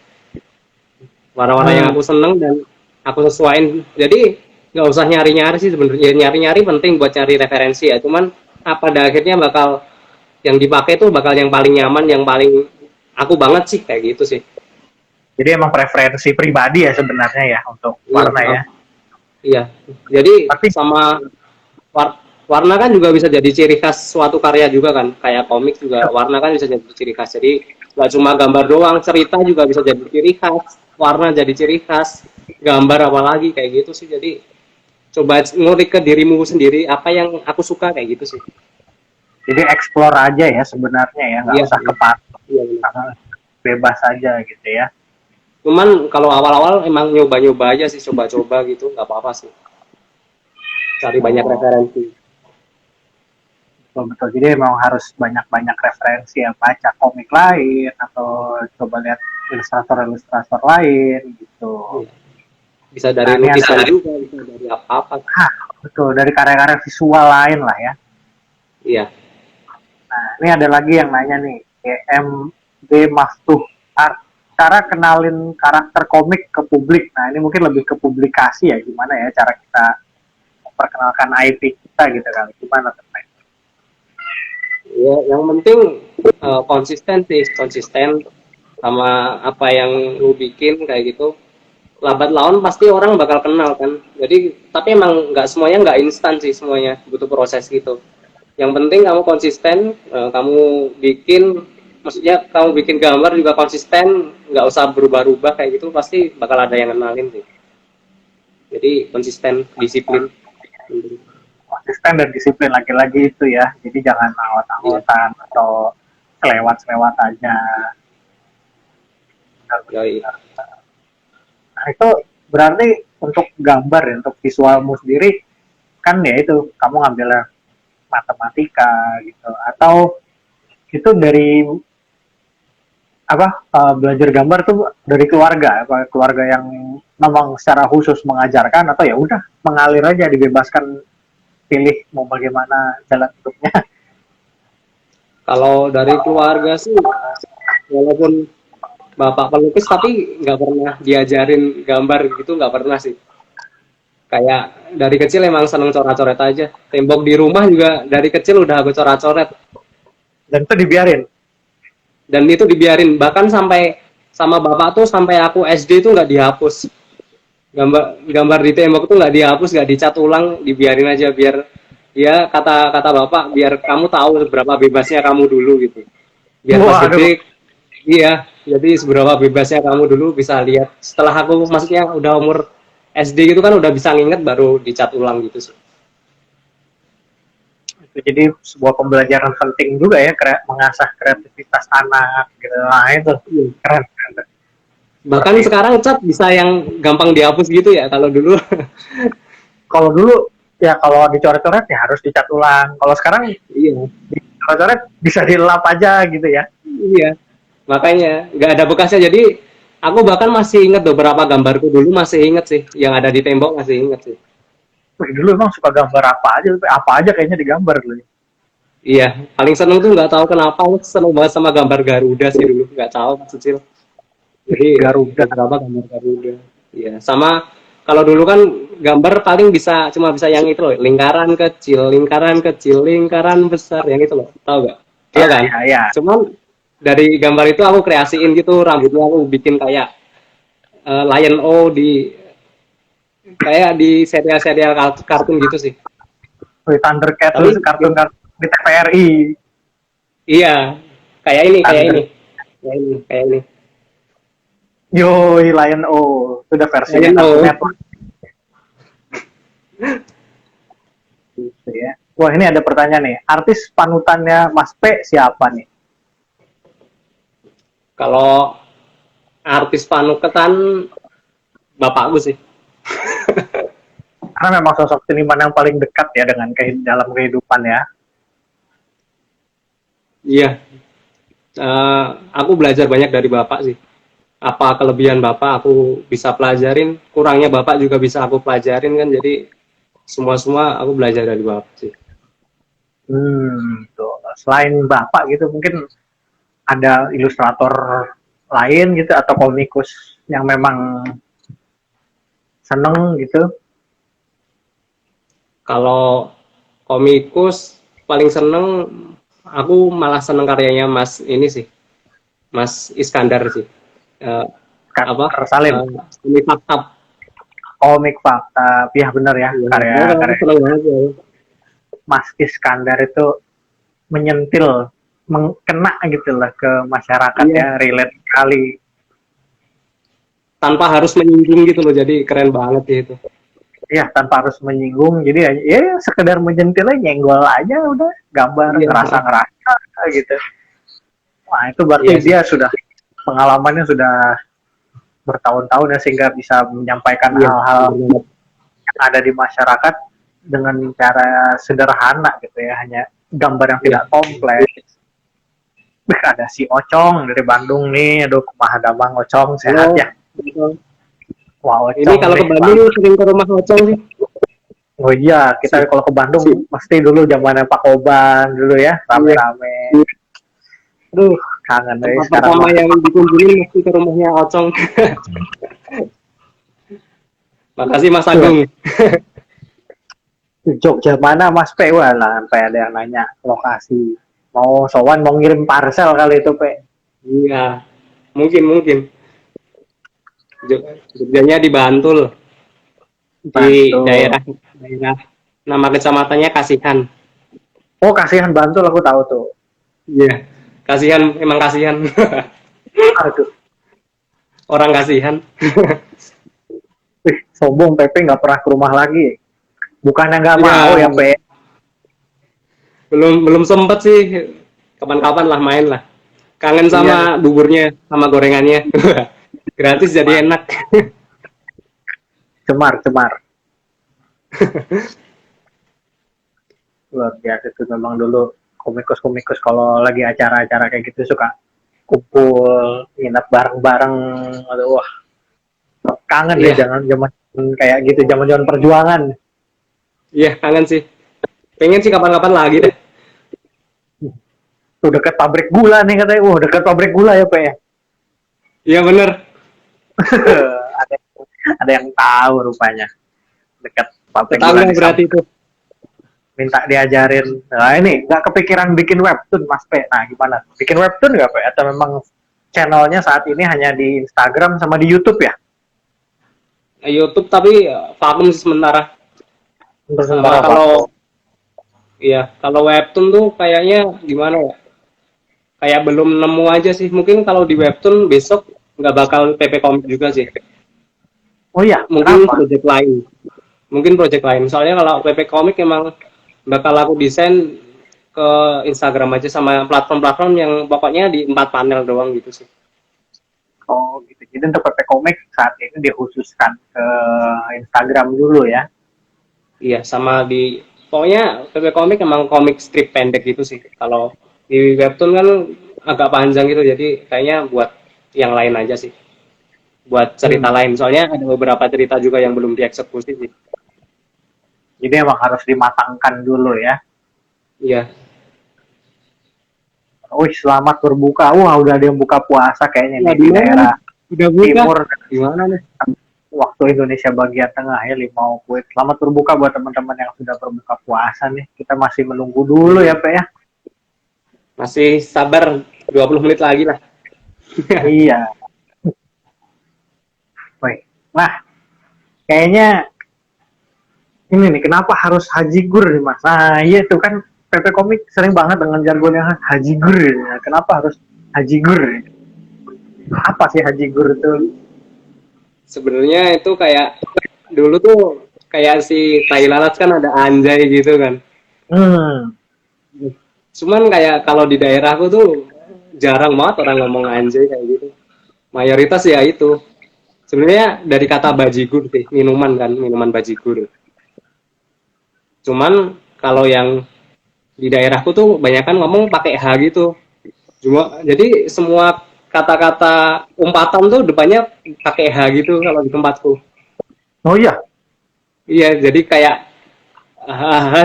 Warna-warna yang aku seneng dan aku sesuaiin. Jadi nggak usah nyari-nyari sih sebenarnya. Nyari-nyari penting buat cari referensi ya. Cuman pada akhirnya bakal yang dipakai tuh bakal yang paling nyaman, yang paling aku banget sih kayak gitu sih. Jadi emang preferensi pribadi ya sebenarnya ya untuk warna ya. Iya. Jadi Tapi sama warna kan juga bisa jadi ciri khas suatu karya juga kan. Kayak komik juga warna kan bisa jadi ciri khas. Jadi nggak cuma gambar doang, cerita juga bisa jadi ciri khas, warna jadi ciri khas, gambar apalagi kayak gitu sih. Jadi coba ngulik ke dirimu sendiri apa yang aku suka kayak gitu sih. jadi explore aja ya sebenarnya ya, nggak usah kepatok, bebas aja gitu ya. Cuman kalau awal-awal emang nyoba-nyoba aja sih, coba-coba gitu, nggak apa-apa sih. Cari banyak referensi. Betul, jadi memang harus banyak-banyak referensi ya, baca komik lain atau coba lihat ilustrator-ilustrator lain gitu. Bisa dari lukisan juga, bisa dari apa-apa. Betul, dari karya-karya visual lain lah ya. Iya. Nah, ini ada lagi yang nanya nih, EMB Maftuh Art. Cara kenalin karakter komik ke publik. Nah, ini mungkin lebih ke publikasi ya, gimana ya cara kita memperkenalkan IP kita gitu kali. Gimana teman? Ya, yang penting konsisten sih, konsisten sama apa yang lu bikin kayak gitu. Lambat laun pasti orang bakal kenal kan. Jadi tapi emang nggak semuanya nggak instan sih, semuanya butuh proses gitu. Yang penting kamu konsisten, kamu bikin, maksudnya kamu bikin gambar juga konsisten, nggak usah berubah-ubah kayak gitu, pasti bakal ada yang kenalin sih. Jadi konsisten, disiplin. Konsisten dan disiplin lagi-lagi itu ya. Jadi jangan awat-awatan atau selewat-selewat aja. Nah, itu berarti untuk gambar ya, untuk visualmu sendiri kan ya itu kamu ngambilnya matematika gitu atau itu dari apa belajar gambar tuh dari keluarga apa keluarga yang memang secara khusus mengajarkan atau ya udah mengalir aja dibebaskan pilih mau bagaimana jalan hidupnya. Kalau dari keluarga sih, walaupun bapak pelukis tapi nggak pernah diajarin gambar gitu, nggak pernah sih. Kayak dari kecil emang seneng coret-coret aja. Tembok di rumah juga dari kecil udah aku coret-coret. Dan itu dibiarin. Dan itu dibiarin. Bahkan sampai sama bapak tuh sampai aku SD tuh nggak dihapus. Gambar di tembok tuh nggak dihapus, nggak dicat ulang, dibiarin aja biar ya kata bapak biar kamu tahu seberapa bebasnya kamu dulu gitu. Biar pas gede, iya. Jadi seberapa bebasnya kamu dulu bisa lihat. Setelah aku maksudnya udah umur SD gitu kan udah bisa nginget baru dicat ulang gitu sih. Jadi sebuah pembelajaran penting juga ya mengasah kreativitas anak gitu. Nah itu keren. Bahkan sekarang cat bisa yang gampang dihapus gitu ya kalau dulu. Kalau dulu ya kalau dicoret-coret ya harus dicat ulang. Kalau sekarang iya. Dicoret bisa dilap aja gitu ya. Iya. Makanya nggak ada bekasnya jadi aku bahkan masih ingat beberapa gambarku dulu masih ingat sih yang ada di tembok masih ingat sih. Dulu emang suka gambar apa aja kayaknya digambar dulu. Iya, paling seneng tuh nggak tahu kenapa seneng banget sama gambar Garuda sih dulu nggak tahu kecil. Jadi Garuda. berapa gambar Garuda. Iya, sama kalau dulu kan gambar paling cuma bisa yang itu loh, lingkaran kecil, lingkaran besar yang itu loh, tahu nggak? Iya kan? Ya. Cuman dari gambar itu aku kreasiin gitu rambutnya aku bikin kayak Lion O kayak di serial-serial kartun gitu sih. Thundercat itu kartun di TVRI. Iya, kayak ini. Yoi, Lion O. Itu udah versi Cartoon Network. Gitu ya. Wah, ini ada pertanyaan nih. Artis panutannya Mas P siapa nih? Kalau artis panutan bapakku sih. Karena memang sosok seniman yang paling dekat ya dengan dalam kehidupan ya. Iya, aku belajar banyak dari bapak sih. Apa kelebihan bapak aku bisa pelajarin, kurangnya bapak juga bisa aku pelajarin kan. Jadi semua aku belajar dari bapak sih. Tuh. Selain Bapak gitu, mungkin ada ilustrator lain gitu atau komikus yang memang seneng gitu. Kalau komikus paling seneng, aku malah seneng karyanya Mas ini sih, Mas Iskandar sih. Eh, apa? Kak Salim, Ini fakta. komik fakta, ya bener ya, Ya, aku karya-karya seneng banget ya. Mas Iskandar itu menyentil, kena gitu lah ke masyarakat Iya, ya, relate sekali. tanpa harus menyinggung gitu loh, jadi keren banget ya itu. Ya, tanpa harus menyinggung, jadi ya sekedar menyentil aja, nyenggol aja udah, gambar Iya, ngerasa-ngerasa gitu. Wah, itu berarti iya sih. dia sudah pengalamannya sudah bertahun-tahun ya sehingga bisa menyampaikan Iya, hal-hal bener banget. yang ada di masyarakat dengan cara sederhana gitu ya, hanya gambar yang Iya. tidak kompleks. Ada si Ocong dari Bandung nih, aduh kumaha damang Ocong sehat Halo. ya. Wah Ini Ocong kalau nih ke bang. Bandung sering ke rumah Ocong sih. Oh iya, kita Si, kalau ke Bandung si, mesti dulu zamannya Pak Koban dulu ya, iya. rame-rame. Aduh, kangen deh Tempat sekarang pertama mah. yang dikunjungi mesti ke rumahnya Ocong. Makasih Mas Tuh, Agung. Jogja mana Mas P? Wah lah, sampai ada yang nanya lokasi. Mau sowan, mau ngirim parcel kali itu P. Iya, mungkin. Jogjanya di Bantul, di Bantul. daerah nama kecamatannya Kasihan. Oh kasihan Bantul aku tahu tuh. Iya, kasihan emang kasihan. Aduh, Orang kasihan. sombong Pepe nggak pernah ke rumah lagi. Bukannya nggak mau Ya, ya Pe. belum sempet sih. Kapan-kapan lah main lah. Kangen Iya, sama buburnya, sama gorengannya. Gratis jadi cemar, enak. cemar. Luar biasa tuh memang dulu komikus-komikus kalau lagi acara-acara kayak gitu suka kumpul, nginep bareng-bareng. Aduh, wah, kangen deh Iya, jangan zaman kayak gitu, zaman-zaman perjuangan. iya kangen sih. Pengen sih kapan-kapan lagi deh. Tuh dekat pabrik gula nih katanya. Wah, dekat pabrik gula ya, Pe. Iya bener. ada, ada yang tahu rupanya. Dekat pabrik gula Tetangga di berarti samping. itu. Minta diajarin. Nah, ini nggak kepikiran bikin webtoon, Mas Pe. Nah, gimana? Bikin webtoon nggak, Pe? Atau memang channelnya saat ini hanya di Instagram sama di YouTube ya? YouTube tapi vakum sih sementara. Untuk Sama sementara Pak. kalau iya, kalau webtoon tuh kayaknya gimana ya? Kayak belum nemu aja sih. Mungkin kalau di webtoon besok nggak bakal PP Komik juga sih. Oh iya, Mungkin kenapa? project lain. Mungkin project lain. Soalnya kalau PP Komik emang bakal aku desain ke Instagram aja sama platform-platform yang pokoknya di 4 panel doang gitu sih. Oh gitu. Jadi untuk PP Komik saat ini dikhususkan ke Instagram dulu ya. Iya, sama di pokoknya PP Komik emang komik strip pendek gitu sih. Kalau di webtoon kan agak panjang gitu, jadi kayaknya buat yang lain aja sih. Buat cerita Hmm. lain. Soalnya ada beberapa cerita juga yang belum dieksekusi sih. Jadi emang harus dimatangkan dulu ya. Iya. Wih, selamat berbuka. Wah, udah ada yang buka puasa kayaknya Nah, nih di di mana nih? daerah Udah buka? timur. Gimana nih? Waktu Indonesia bagian tengah ya 5 WIB. Selamat berbuka buat teman-teman yang sudah berbuka puasa nih. Kita masih menunggu dulu ya, Pak ya. Masih sabar 20 menit lagi lah. Iya. Wih. Nah, kayaknya ini nih kenapa harus Haji Gur nih Mas? Nah, iya tuh kan PP Komik sering banget dengan jargon yang Haji Gur. Nah, kenapa harus Haji Gur? Apa sih Haji Gur itu? Sebenarnya itu kayak dulu tuh kayak si Tai Lalat kan ada anjay gitu kan. Hmm. Cuman kayak kalau di daerahku tuh jarang banget orang ngomong anjay kayak gitu. Mayoritas ya itu. Sebenarnya dari kata bajigur sih, minuman kan, minuman bajigur. Cuman kalau yang di daerahku tuh banyak kan ngomong pakai H gitu. Cuma jadi semua kata-kata umpatan tuh depannya pakai H gitu kalau di tempatku. Oh iya. Iya, jadi kayak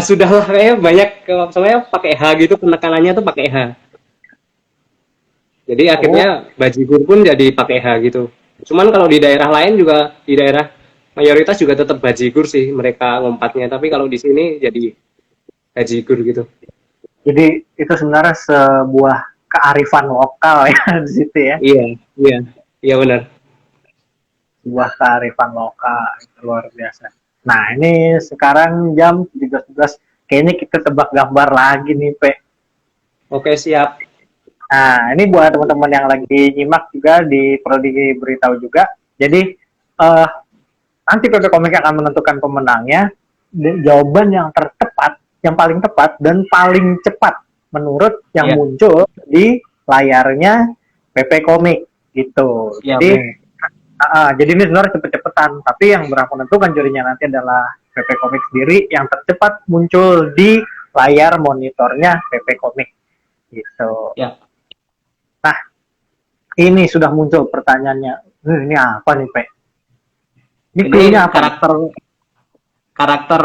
sudahlah kayak banyak soalnya pakai H gitu penekanannya tuh pakai H. Jadi Oh, akhirnya bajigur pun jadi pakai H gitu. Cuman kalau di daerah lain juga di daerah mayoritas juga tetap bajigur sih mereka ngompatnya. Tapi kalau di sini jadi bajigur gitu. jadi itu sebenarnya sebuah kearifan lokal ya di situ ya. Iya, iya, iya benar. Sebuah kearifan lokal itu luar biasa. Nah, ini sekarang jam 17.11. Kayaknya kita tebak gambar lagi nih, Pe. Oke siap. Nah, ini buat teman-teman yang lagi nyimak juga perlu diberitahu juga. Jadi nanti PP Komik akan menentukan pemenangnya. Jawaban yang tertepat, yang paling tepat dan paling cepat menurut yang Iya, muncul di layarnya PP Komik gitu. iya benar. Jadi ini sebenarnya cepet-cepetan, tapi yang berhak menentukan jurinya nanti adalah PP Komik sendiri yang tercepat muncul di layar monitornya PP Komik gitu. Ya. Nah, ini sudah muncul pertanyaannya. Ini apa nih, Pe? Ini Ini clue-nya apa nih? karakter karakter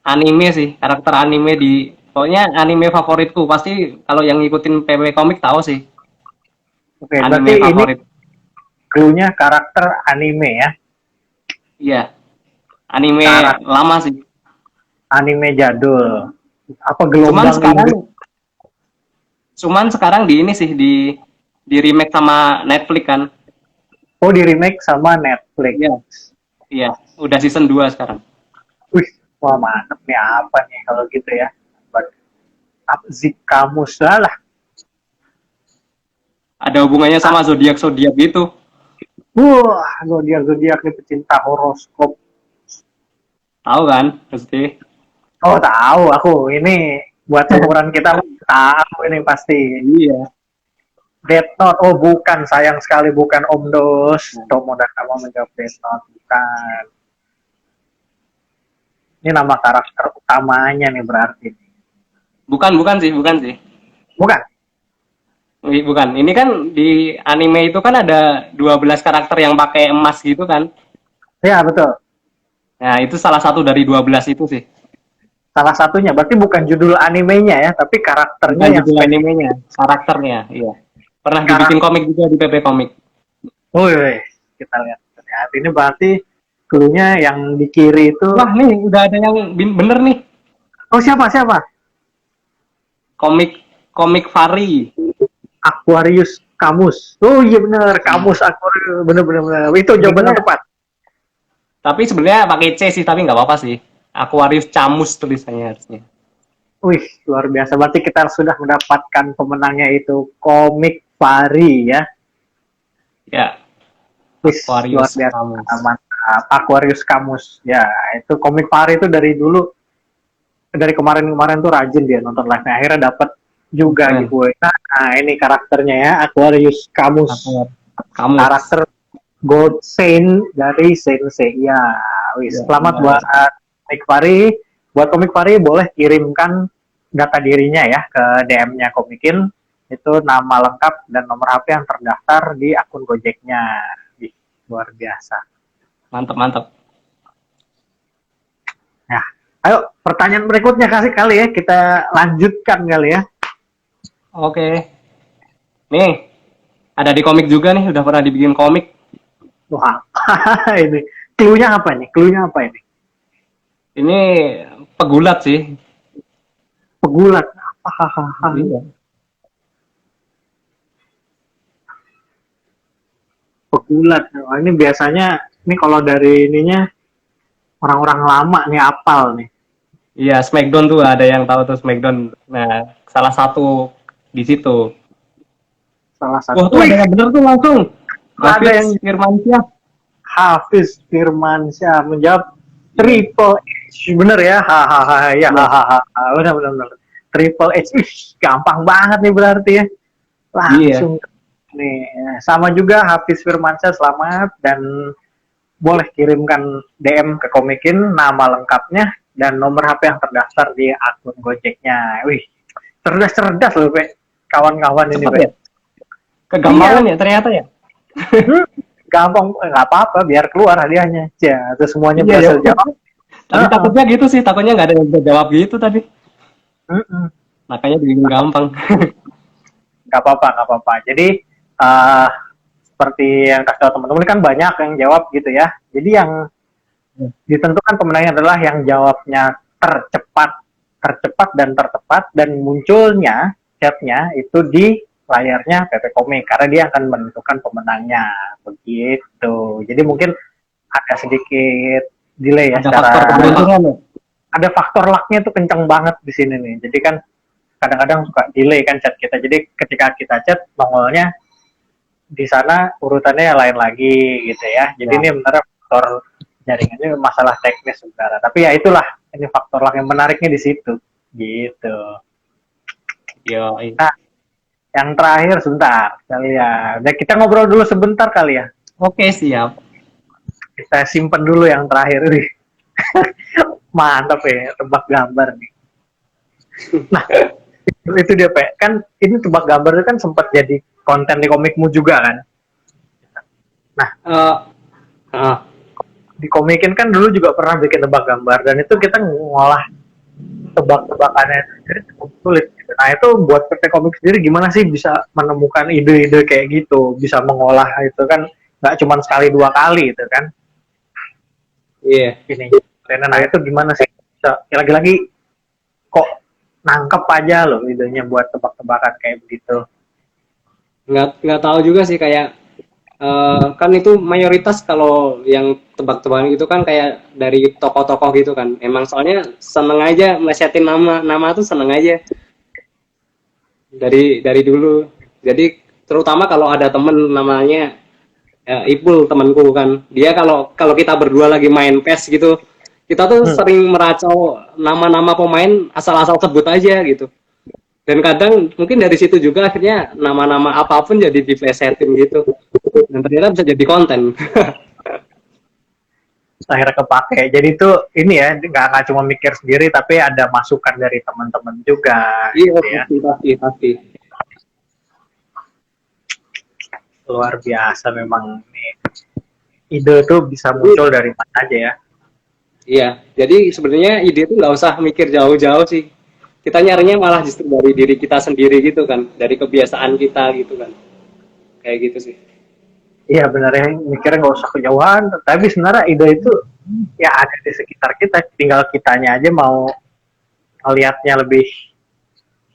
anime sih, karakter anime di pokoknya anime favoritku. Pasti kalau yang ngikutin PW Komik tahu sih, Oke, berarti anime ini favorit. clue-nya karakter anime ya. Iya, anime Karakter lama sih. anime jadul. Apa Cuman gelombang sekarang Inggris? cuman sekarang di ini sih di remake sama Netflix kan. Oh, di remake sama Netflix. Iya. Iya, udah season 2 sekarang. Wih, wah mantep nih apa nih kalau gitu ya. Zik Kamus lah. Ada hubungannya sama zodiak-zodiak gitu. Wah, zodiak-zodiak nih pecinta horoskop. Tahu kan? Pasti. Oh, tahu aku. Ini buat seumuran kita tahu ini pasti. Iya. Death Note. Oh, bukan. Sayang sekali bukan Om Dos. Tomo dan kamu menjawab Death Note. Bukan. Ini nama karakter utamanya nih berarti. Bukan sih, bukan sih. Bukan. Bukan. Ini kan di anime itu kan ada 12 karakter yang pakai emas gitu kan. Ya, betul. Nah, itu salah satu dari 12 itu sih. Salah satunya. Berarti bukan judul animenya ya, tapi karakternya Bukan yang judul spesifik. animenya, karakternya, iya. Pernah dibikin Karakter. komik juga di PP Komik. Wih, kita lihat. Ternyata ini berarti clue-nya yang di kiri itu. Wah, nih udah ada yang bener nih. Oh, siapa? Siapa? Komik Fari. Aquarius Kamus. Oh iya benar, Kamus Aquarius. Benar. Itu jawaban yang Sebenarnya, tepat. tapi sebenarnya pakai C sih, tapi nggak apa-apa sih. Aquarius Camus tulisannya harusnya. Wih, luar biasa. Berarti kita sudah mendapatkan pemenangnya itu komik Fari ya. Ya, Wih, luar Aquarius biasa. Camus. Mantap. Aquarius Kamus. Ya, itu komik Fari itu dari dulu, dari kemarin-kemarin tuh rajin dia nonton live-nya. Akhirnya dapat juga Keren. giveaway. Nah, ini karakternya ya, Aquarius Kamus. Camus. Karakter Gold Saint dari Saint Seiya. Wih, Ya, selamat ya. buat Komik Pari. Buat Komik Pari boleh kirimkan data dirinya ya ke DM-nya Komikin. Itu nama lengkap dan nomor HP yang terdaftar di akun Gojeknya. Wih, luar biasa. Mantap. Nah, ayo pertanyaan berikutnya kasih kali ya. Kita lanjutkan kali ya. Oke. Nih, ada di komik juga nih, udah pernah dibikin komik. Wah, ini. Clue-nya apa nih? Clue-nya apa ini? Ini pegulat sih. Pegulat. Hahaha. Iya. Pegulat. Wah, ini biasanya, ini kalau dari ininya, orang-orang lama nih apal nih. Iya, Smackdown tuh ada yang tahu tuh Smackdown. Nah, salah satu di situ. Salah Wah, satu. tuh ada yang bener tuh langsung. Ada yang Hafiz Firmansyah. Hafiz Firmansyah menjawab Triple H, bener ya, hahaha, ya hahaha, bener bener bener. Triple H, gampang banget nih berarti ya, Iya. langsung nih. Sama juga Hafiz Firmansyah, selamat, dan boleh kirimkan DM ke Komikin nama lengkapnya dan nomor HP yang terdaftar di akun Gojeknya. Wih, cerdas-cerdas loh, Pe. Kawan-kawan ini, Cepet Pe. ya? Kegampangan ya ternyata ya? Gampang, nggak apa-apa, biar keluar hadiahnya. Ya, terus semuanya Iya ya. berhasil jawab. Tadi takutnya gitu sih, takutnya nggak ada yang bisa jawab gitu tadi. Mm-mm. Makanya bikin gampang. Nggak apa-apa, nggak apa-apa. Jadi, uh, seperti yang kasih tahu teman-teman kan banyak yang jawab gitu ya. Jadi yang ditentukan pemenangnya adalah yang jawabnya tercepat dan tertepat dan munculnya chatnya itu di layarnya PP Komik karena dia akan menentukan pemenangnya begitu. Jadi mungkin ada sedikit delay ya Ada secara faktor keberuntungan ya? ada faktor lucknya tuh kenceng banget di sini nih. Jadi kan kadang-kadang suka delay kan chat kita. Jadi ketika kita chat nongolnya di sana urutannya lain lagi gitu ya. Jadi ini sebenarnya faktor jaringannya masalah teknis sebenarnya. Tapi ya itulah ini faktor yang menariknya di situ gitu. Yo, Nah, yang terakhir sebentar kali ya. Udah kita ngobrol dulu sebentar kali ya. oke siap. Kita simpen dulu yang terakhir nih. Mantap ya, tebak gambar nih. Nah, itu dia Pak. Kan ini tebak gambar itu kan sempat jadi konten di komikmu juga kan. Nah, di Komikin kan dulu juga pernah bikin tebak gambar dan itu kita ngolah tebak-tebakannya jadi cukup sulit gitu. Nah itu buat PT Komik sendiri gimana sih bisa menemukan ide-ide kayak gitu, bisa mengolah itu kan nggak cuma sekali dua kali itu kan. Iya. Ini nah itu gimana sih bisa lagi-lagi kok nangkep aja loh idenya buat tebak-tebakan kayak begitu. Nggak tahu juga sih kayak kan itu mayoritas kalau yang tebak-tebakan itu kan kayak dari tokoh-tokoh gitu kan. Emang soalnya seneng aja melesetin nama tuh seneng aja dari dulu. Jadi terutama kalau ada temen namanya Ipul temanku kan, dia kalau kita berdua lagi main PES gitu, kita tuh sering meracau nama-nama pemain asal-asal sebut aja gitu. Dan kadang mungkin dari situ juga akhirnya nama-nama apapun jadi diplesetin gitu. Dan ternyata bisa jadi konten. Akhirnya kepake. Jadi itu ini ya nggak cuma mikir sendiri tapi ada masukan dari teman-teman juga. Iya, Gitu ya. pasti. Luar biasa memang nih. Ide tuh bisa muncul dari mana aja ya. Iya, jadi sebenarnya ide itu nggak usah mikir jauh-jauh sih. Kita nyarinya malah justru dari diri kita sendiri gitu kan, dari kebiasaan kita gitu kan. Kayak gitu sih. Iya benar ya, mikirnya nggak usah kejauhan, tapi sebenarnya ide itu ya ada di sekitar kita, tinggal kitanya aja mau ngelihatnya lebih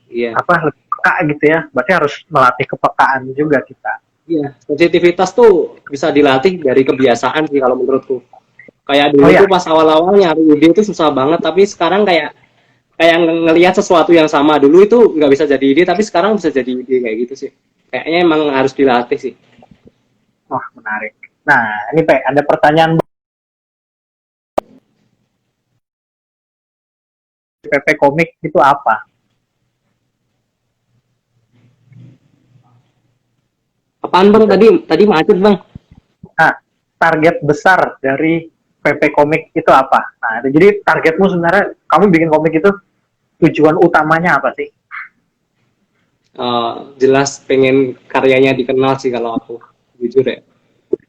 Iya. lebih peka gitu ya. Berarti harus melatih kepekaan juga kita. Iya, sensitivitas tuh bisa dilatih dari kebiasaan sih kalau menurutku. Kayak dulu tuh pas awal-awal nyari ide itu susah banget, tapi sekarang kayak ngelihat sesuatu yang sama dulu itu nggak bisa jadi ide, tapi sekarang bisa jadi ide kayak gitu sih. Kayaknya emang harus dilatih sih. Wah menarik. Nah ini Pak, ada pertanyaan PP Komik itu apa? Apaan bang tadi macet bang? Nah target besar dari PP Komik itu apa? Nah jadi targetmu sebenarnya kamu bikin komik itu tujuan utamanya apa sih? Jelas pengen karyanya dikenal sih kalau aku jujur ya.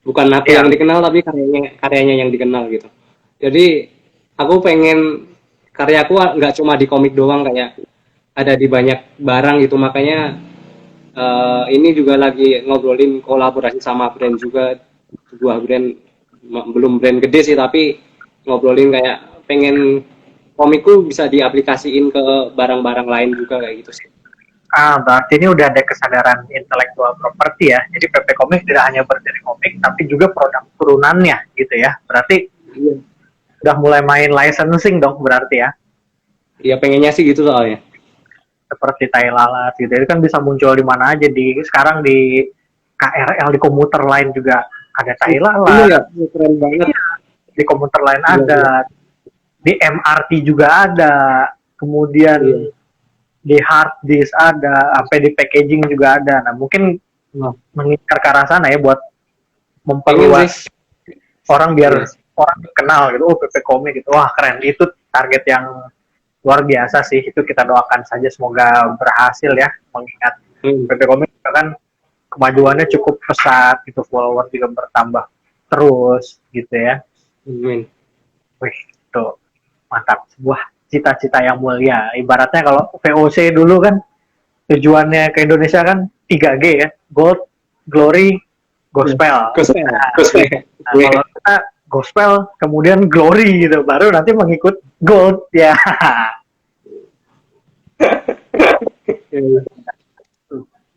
Bukan aku yang dikenal tapi karyanya yang dikenal gitu. Jadi aku pengen karyaku nggak cuma di komik doang, kayak ada di banyak barang gitu. Makanya ini juga lagi ngobrolin kolaborasi sama brand juga, sebuah brand, belum brand gede sih tapi ngobrolin kayak pengen komikku bisa diaplikasiin ke barang-barang lain juga kayak gitu sih. Berarti ini udah ada kesadaran intellectual property ya. Jadi PP Komik tidak hanya berdiri komik, tapi juga produk turunannya gitu ya. Berarti udah mulai main licensing dong berarti ya. Iya pengennya sih gitu soalnya. Seperti tai lalat gitu. Itu kan bisa muncul di mana aja. Sekarang di KRL, di komuter lain juga ada tai lalat. Iya, keren banget. Di komuter lain ada. di MRT juga ada, kemudian Iya. di hard disk ada, sampai di packaging juga ada. Nah, mungkin Wah, mengincar ke arah sana ya buat pengen memperluas sih. orang biar Iya. orang kenal gitu. Oh, PP Komik gitu. Wah, keren. Itu target yang luar biasa sih. Itu kita doakan saja semoga berhasil ya, mengingat Hmm. PP Komik kan kemajuannya cukup pesat gitu, follower juga bertambah terus gitu ya. Amin. Wih, itu mantap, sebuah cita-cita yang mulia. Ibaratnya kalau VOC dulu kan tujuannya ke Indonesia kan 3G ya, Gold, Glory, Gospel. Gospel. Nah, Gospel. nah, kalau kita Gospel kemudian Glory gitu, baru nanti mengikut Gold ya. Iya.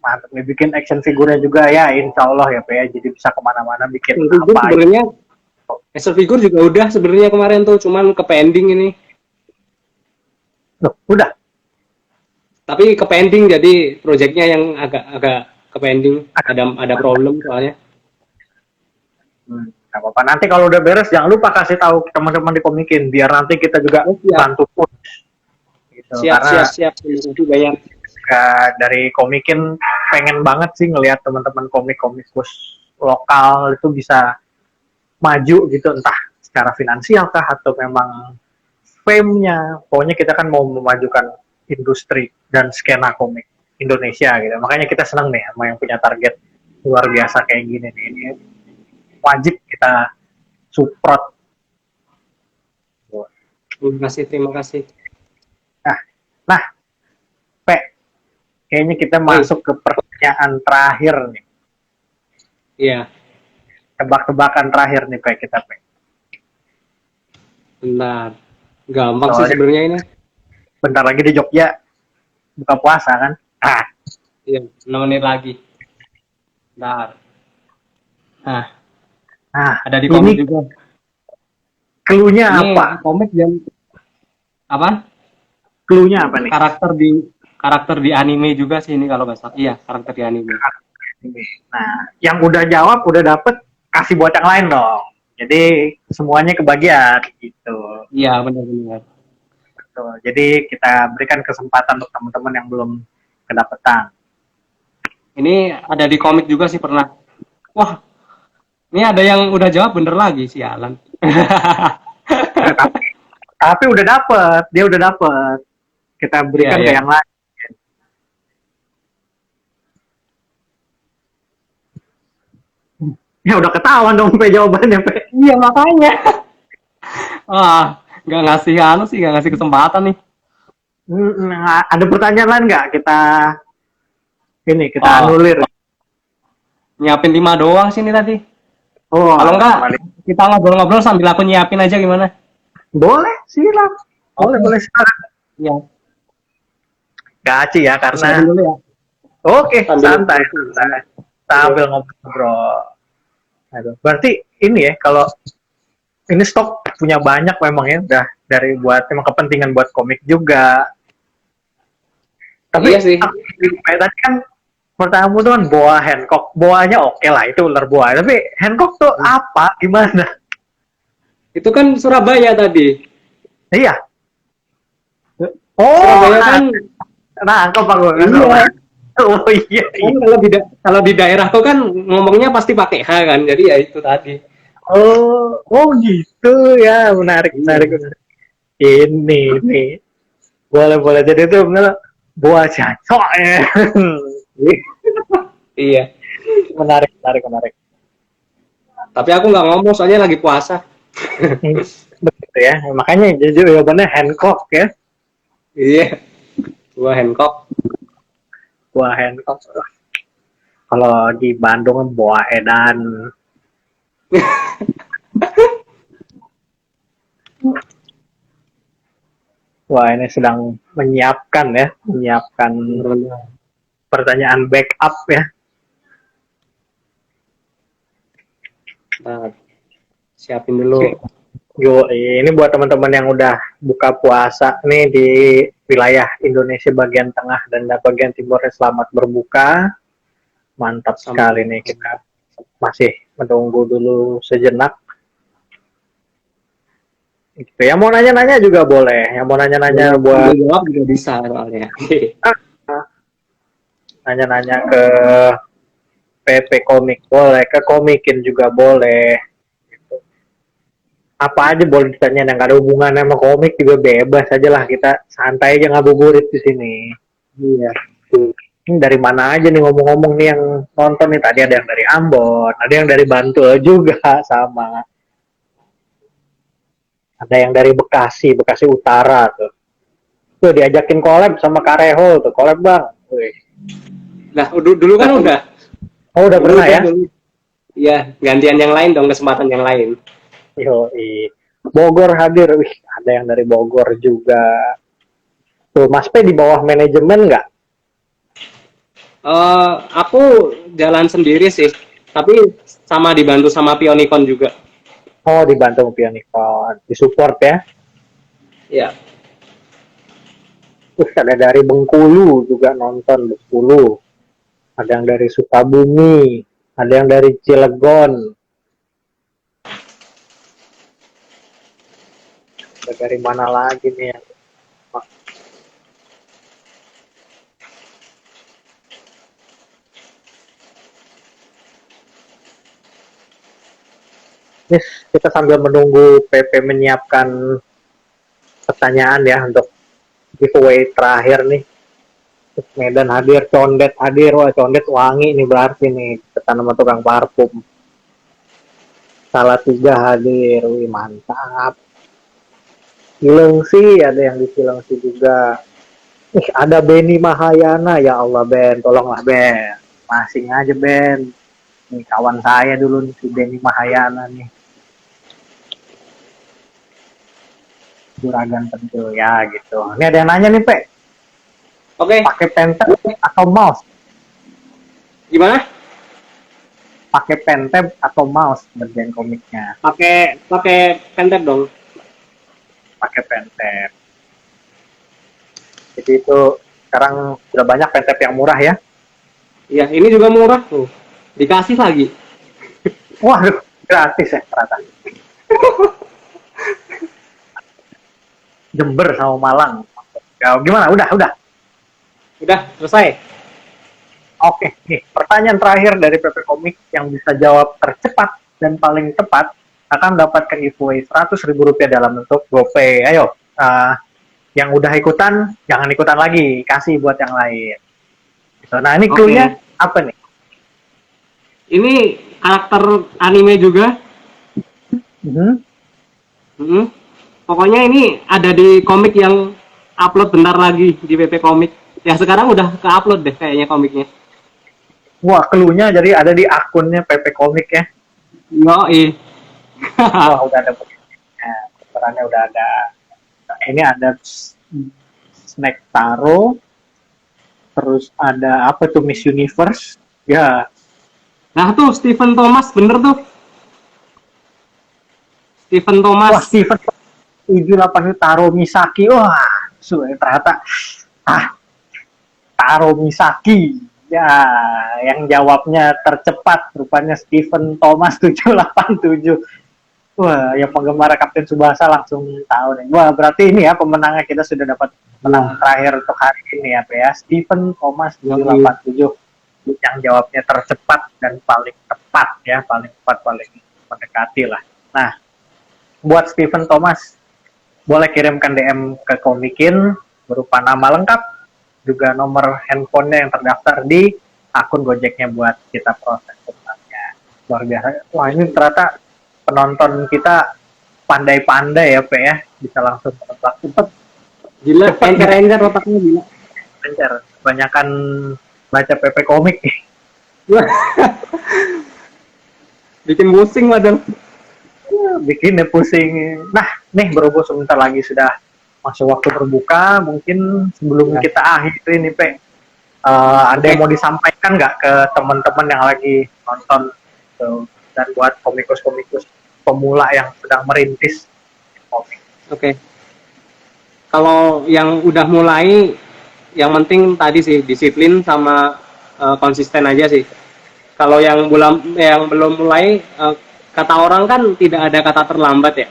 Mantap nih, bikin action figurnya juga ya, insya Allah ya Pak ya, jadi bisa kemana-mana bikin Action figure apa aja. sebenarnya action figure juga udah sebenarnya kemarin tuh, cuman ke pending ini. Loh, udah. Tapi ke pending, jadi proyeknya yang agak ke pending. Ada problem soalnya. Gak apa-apa. Nanti kalau udah beres, jangan lupa kasih tahu teman-teman di Komikin, biar nanti kita juga Oh, siap. bantu push. Gitu. Siap, Karena siap. Terima kasih banyak. dari Komikin pengen banget sih ngelihat teman-teman komik-komikus lokal itu bisa maju gitu, entah secara finansial kah atau memang fame-nya. Pokoknya kita kan mau memajukan industri dan skena komik Indonesia gitu. Makanya kita senang nih sama yang punya target luar biasa kayak gini nih. Ini wajib kita support. Terima kasih. Nah, Pe, kayaknya kita masuk ke pertanyaan terakhir nih. Iya, Tebak-tebakan terakhir nih, Pe, kita, Pe. benar. Gampang sih Soalnya sebenarnya ini. bentar lagi di Jogja buka puasa kan. Ah, Iya, 6 menit lagi. Bentar. Nah, nah Ada di ini komik juga. clue-nya Ini apa? komik yang apa? Clue-nya apa nih? Karakter di anime juga sih ini kalau nggak salah. Iya, karakter di anime. Nah, yang udah jawab, udah dapet, kasih buat yang lain dong. Jadi semuanya kebagian gitu. Iya, benar-benar. Betul. Jadi kita berikan kesempatan untuk teman-teman yang belum kedapetan. Ini ada di komik juga sih pernah. Wah, ini ada yang udah jawab bener lagi, sialan. Nah, tapi udah dapet, dia udah dapet. Kita berikan Iya, ke iya. yang lain. Ya udah ketahuan dong Pe jawabannya Pe. Iya, makanya. Nggak ngasih sih, nggak ngasih kesempatan nih. Nah, ada pertanyaan lain nggak? Kita Oh, anulir. nyiapin 5 doang sih ini tadi. Oh, Kalau enggak, balik. kita ngobrol-ngobrol sambil aku nyiapin aja gimana? Boleh, silakan. Boleh, Oke. boleh silakan. Iya. Gaci ya karena. Siapin dulu ya. Oke, Sambil- santai. Sambil ngobrol. Aduh. Berarti ini ya kalau ini stok punya banyak memang ya, udah dari buat emang kepentingan buat komik juga. Tapi Iya sih. kayak tadi kan pertanyaanmu tuh kan boa Hancock, boanya oke lah itu ular boa. Tapi Hancock tuh apa? Gimana? Itu kan Surabaya tadi. Iya. Oh, Surabaya kan, nangkep aku. iya. Oh iya. Kan kalau di daerah tuh kan ngomongnya pasti pakai H kan. Jadi ya itu tadi. Oh gitu ya, menarik. Ini. Boleh. Jadi itu benar boa cacok ya. Iya. menarik. Tapi aku nggak ngomong soalnya lagi puasa. Begitu ya. Makanya jadi jawabannya Hancock ya. Iya. Gua Hancock. Boa Hancock. Kalau di Bandung boa edan. Wah, ini sedang menyiapkan pertanyaan backup ya. Nah, siapin dulu. Yo, ini buat teman-teman yang udah buka puasa nih di wilayah Indonesia bagian tengah dan bagian timur, selamat berbuka. Mantap sekali nih, kita masih menunggu dulu sejenak. Gitu. Yang mau nanya-nanya juga boleh. Yang mau nanya-nanya buat jawab juga bisa soalnya. nanya-nanya ke PP Komik boleh, ke Komikin juga boleh. Gitu. Apa aja boleh ditanya yang gak ada hubungannya sama komik juga bebas aja lah, kita santai aja ngabuburit di sini. Iya. Ini dari mana aja nih ngomong-ngomong nih yang nonton nih, tadi ada yang dari Ambon, ada yang dari Bantul juga sama. Ada yang dari Bekasi, Bekasi Utara tuh. Tuh diajakin collab sama Kareho tuh, collab Bang. Wih. Nah, dulu kan udah. Oh, udah pernah ya? Dulu. Iya, gantian yang lain dong, kesempatan yang lain. Yo, Bogor hadir. Wih, ada yang dari Bogor juga. Tuh, Mas P di bawah manajemen nggak? Aku jalan sendiri sih, tapi sama dibantu sama Pionicon juga. Oh, dibantu Pionicon. Disupport ya. Ya. Terus ada dari Bengkulu juga nonton, Bengkulu. Ada yang dari Sukabumi. Ada yang dari Cilegon. Ada dari mana lagi nih yang Yes, kita sambil menunggu PP menyiapkan pertanyaan ya untuk giveaway terakhir nih. Medan hadir, Condet hadir, wah Condet wangi nih berarti nih, ketan sama tukang parfum. Salah tiga hadir, wih mantap. Cilengsi, ada yang di Cilengsi juga. Ada Benny Mahayana, ya Allah Ben, tolonglah Ben. Masing aja Ben. Nih kawan saya dulu nih, si Benny Mahayana nih. Juragan tentu ya gitu. Ini ada yang nanya nih Pe. Oke. Pakai pentab atau mouse? Gimana? Pakai pentab atau mouse berjalan komiknya? Pakai pentab dong. Pakai pentab. Jadi itu sekarang sudah banyak pentab yang murah ya? Iya, ini juga murah tuh. Dikasih lagi. Wah, gratis ya ternyata. Jember sama Malang. Ya, gimana? Udah. Udah, selesai. Oke, nih pertanyaan terakhir dari PP Komik yang bisa jawab tercepat dan paling tepat akan mendapatkan giveaway Rp100.000 dalam bentuk GoPay. Ayo, yang udah ikutan jangan ikutan lagi, kasih buat yang lain. So, nah ini clue-nya apa nih? Ini karakter anime juga. Pokoknya ini ada di komik yang upload bentar lagi di PP Komik. Ya sekarang udah ke-upload deh kayaknya komiknya. Wah, clue-nya jadi ada di akunnya PP Komik ya. Yoi. Wah, udah ada perannya udah ada. Nah, ini ada Snack Taro. Terus ada apa tuh Miss Universe? Ya. Nah tuh Stephen Thomas bener tuh. Stephen Thomas. Wah, Stephen 78 Taro Misaki. Wah, ternyata Taro Misaki. Ya, yang jawabnya tercepat rupanya Stephen Thomas 787. Wah, yang penggemar Kapten Tsubasa langsung tahu nih. Wah, berarti ini ya pemenangnya, kita sudah dapat menang terakhir untuk hari ini ya, ya. Stephen Thomas 787 yang jawabnya tercepat dan paling tepat ya, paling tepat, paling mendekati lah. Nah, buat Stephen Thomas boleh kirimkan DM ke Komikin berupa nama lengkap, juga nomor handphonenya yang terdaftar di akun Gojeknya buat kita proses sebenarnya. Luar biasa. Wah, ini ternyata penonton kita pandai-pandai ya, Pe ya. Bisa langsung menebak cepet. Gila, encer otaknya gila. Encer. Kebanyakan baca PP Komik. Bikin pusing madam. Bikinnya pusing. Nah, nih berhubung sebentar lagi sudah masuk waktu berbuka, mungkin sebelum kita akhir ini, Pe, ada yang mau disampaikan nggak ke teman-teman yang lagi nonton tuh, dan buat komikus-komikus pemula yang sedang merintis komik? Oke. Kalau yang udah mulai, yang penting tadi sih disiplin sama konsisten aja sih. Kalau yang belum mulai, kata orang kan tidak ada kata terlambat ya.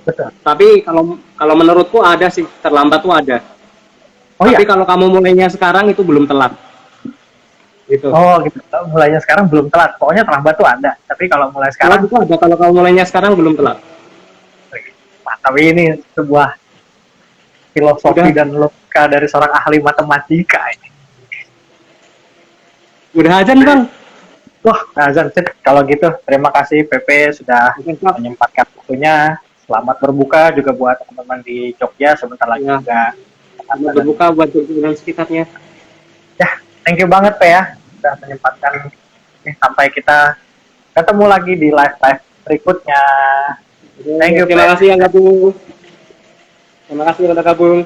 Betul. Tapi kalau menurutku ada sih, terlambat tuh ada. Oh Tapi iya. kalau kamu mulainya sekarang itu belum telat. Gitu. Oh gitu. Mulainya sekarang belum telat. Pokoknya terlambat tuh ada. Tapi kalau mulai Telat sekarang, itu ada, kalau kamu mulainya sekarang belum telat. tapi ini sebuah filosofi Udah. dan logika dari seorang ahli matematika ini. Udah ajan, Bang. Wah, azan. Kalau gitu, terima kasih PP sudah menyempatkan waktunya. Selamat berbuka juga buat teman-teman di Jogja. Sebentar lagi Ya. juga. Selamat berbuka buat Jogja dan sekitarnya. Ya, thank you banget Pe ya. Sudah menyempatkan. Sampai kita ketemu lagi di live berikutnya. Thank you, Terima Pe. kasih yang gabung. Terima kasih yang udah gabung.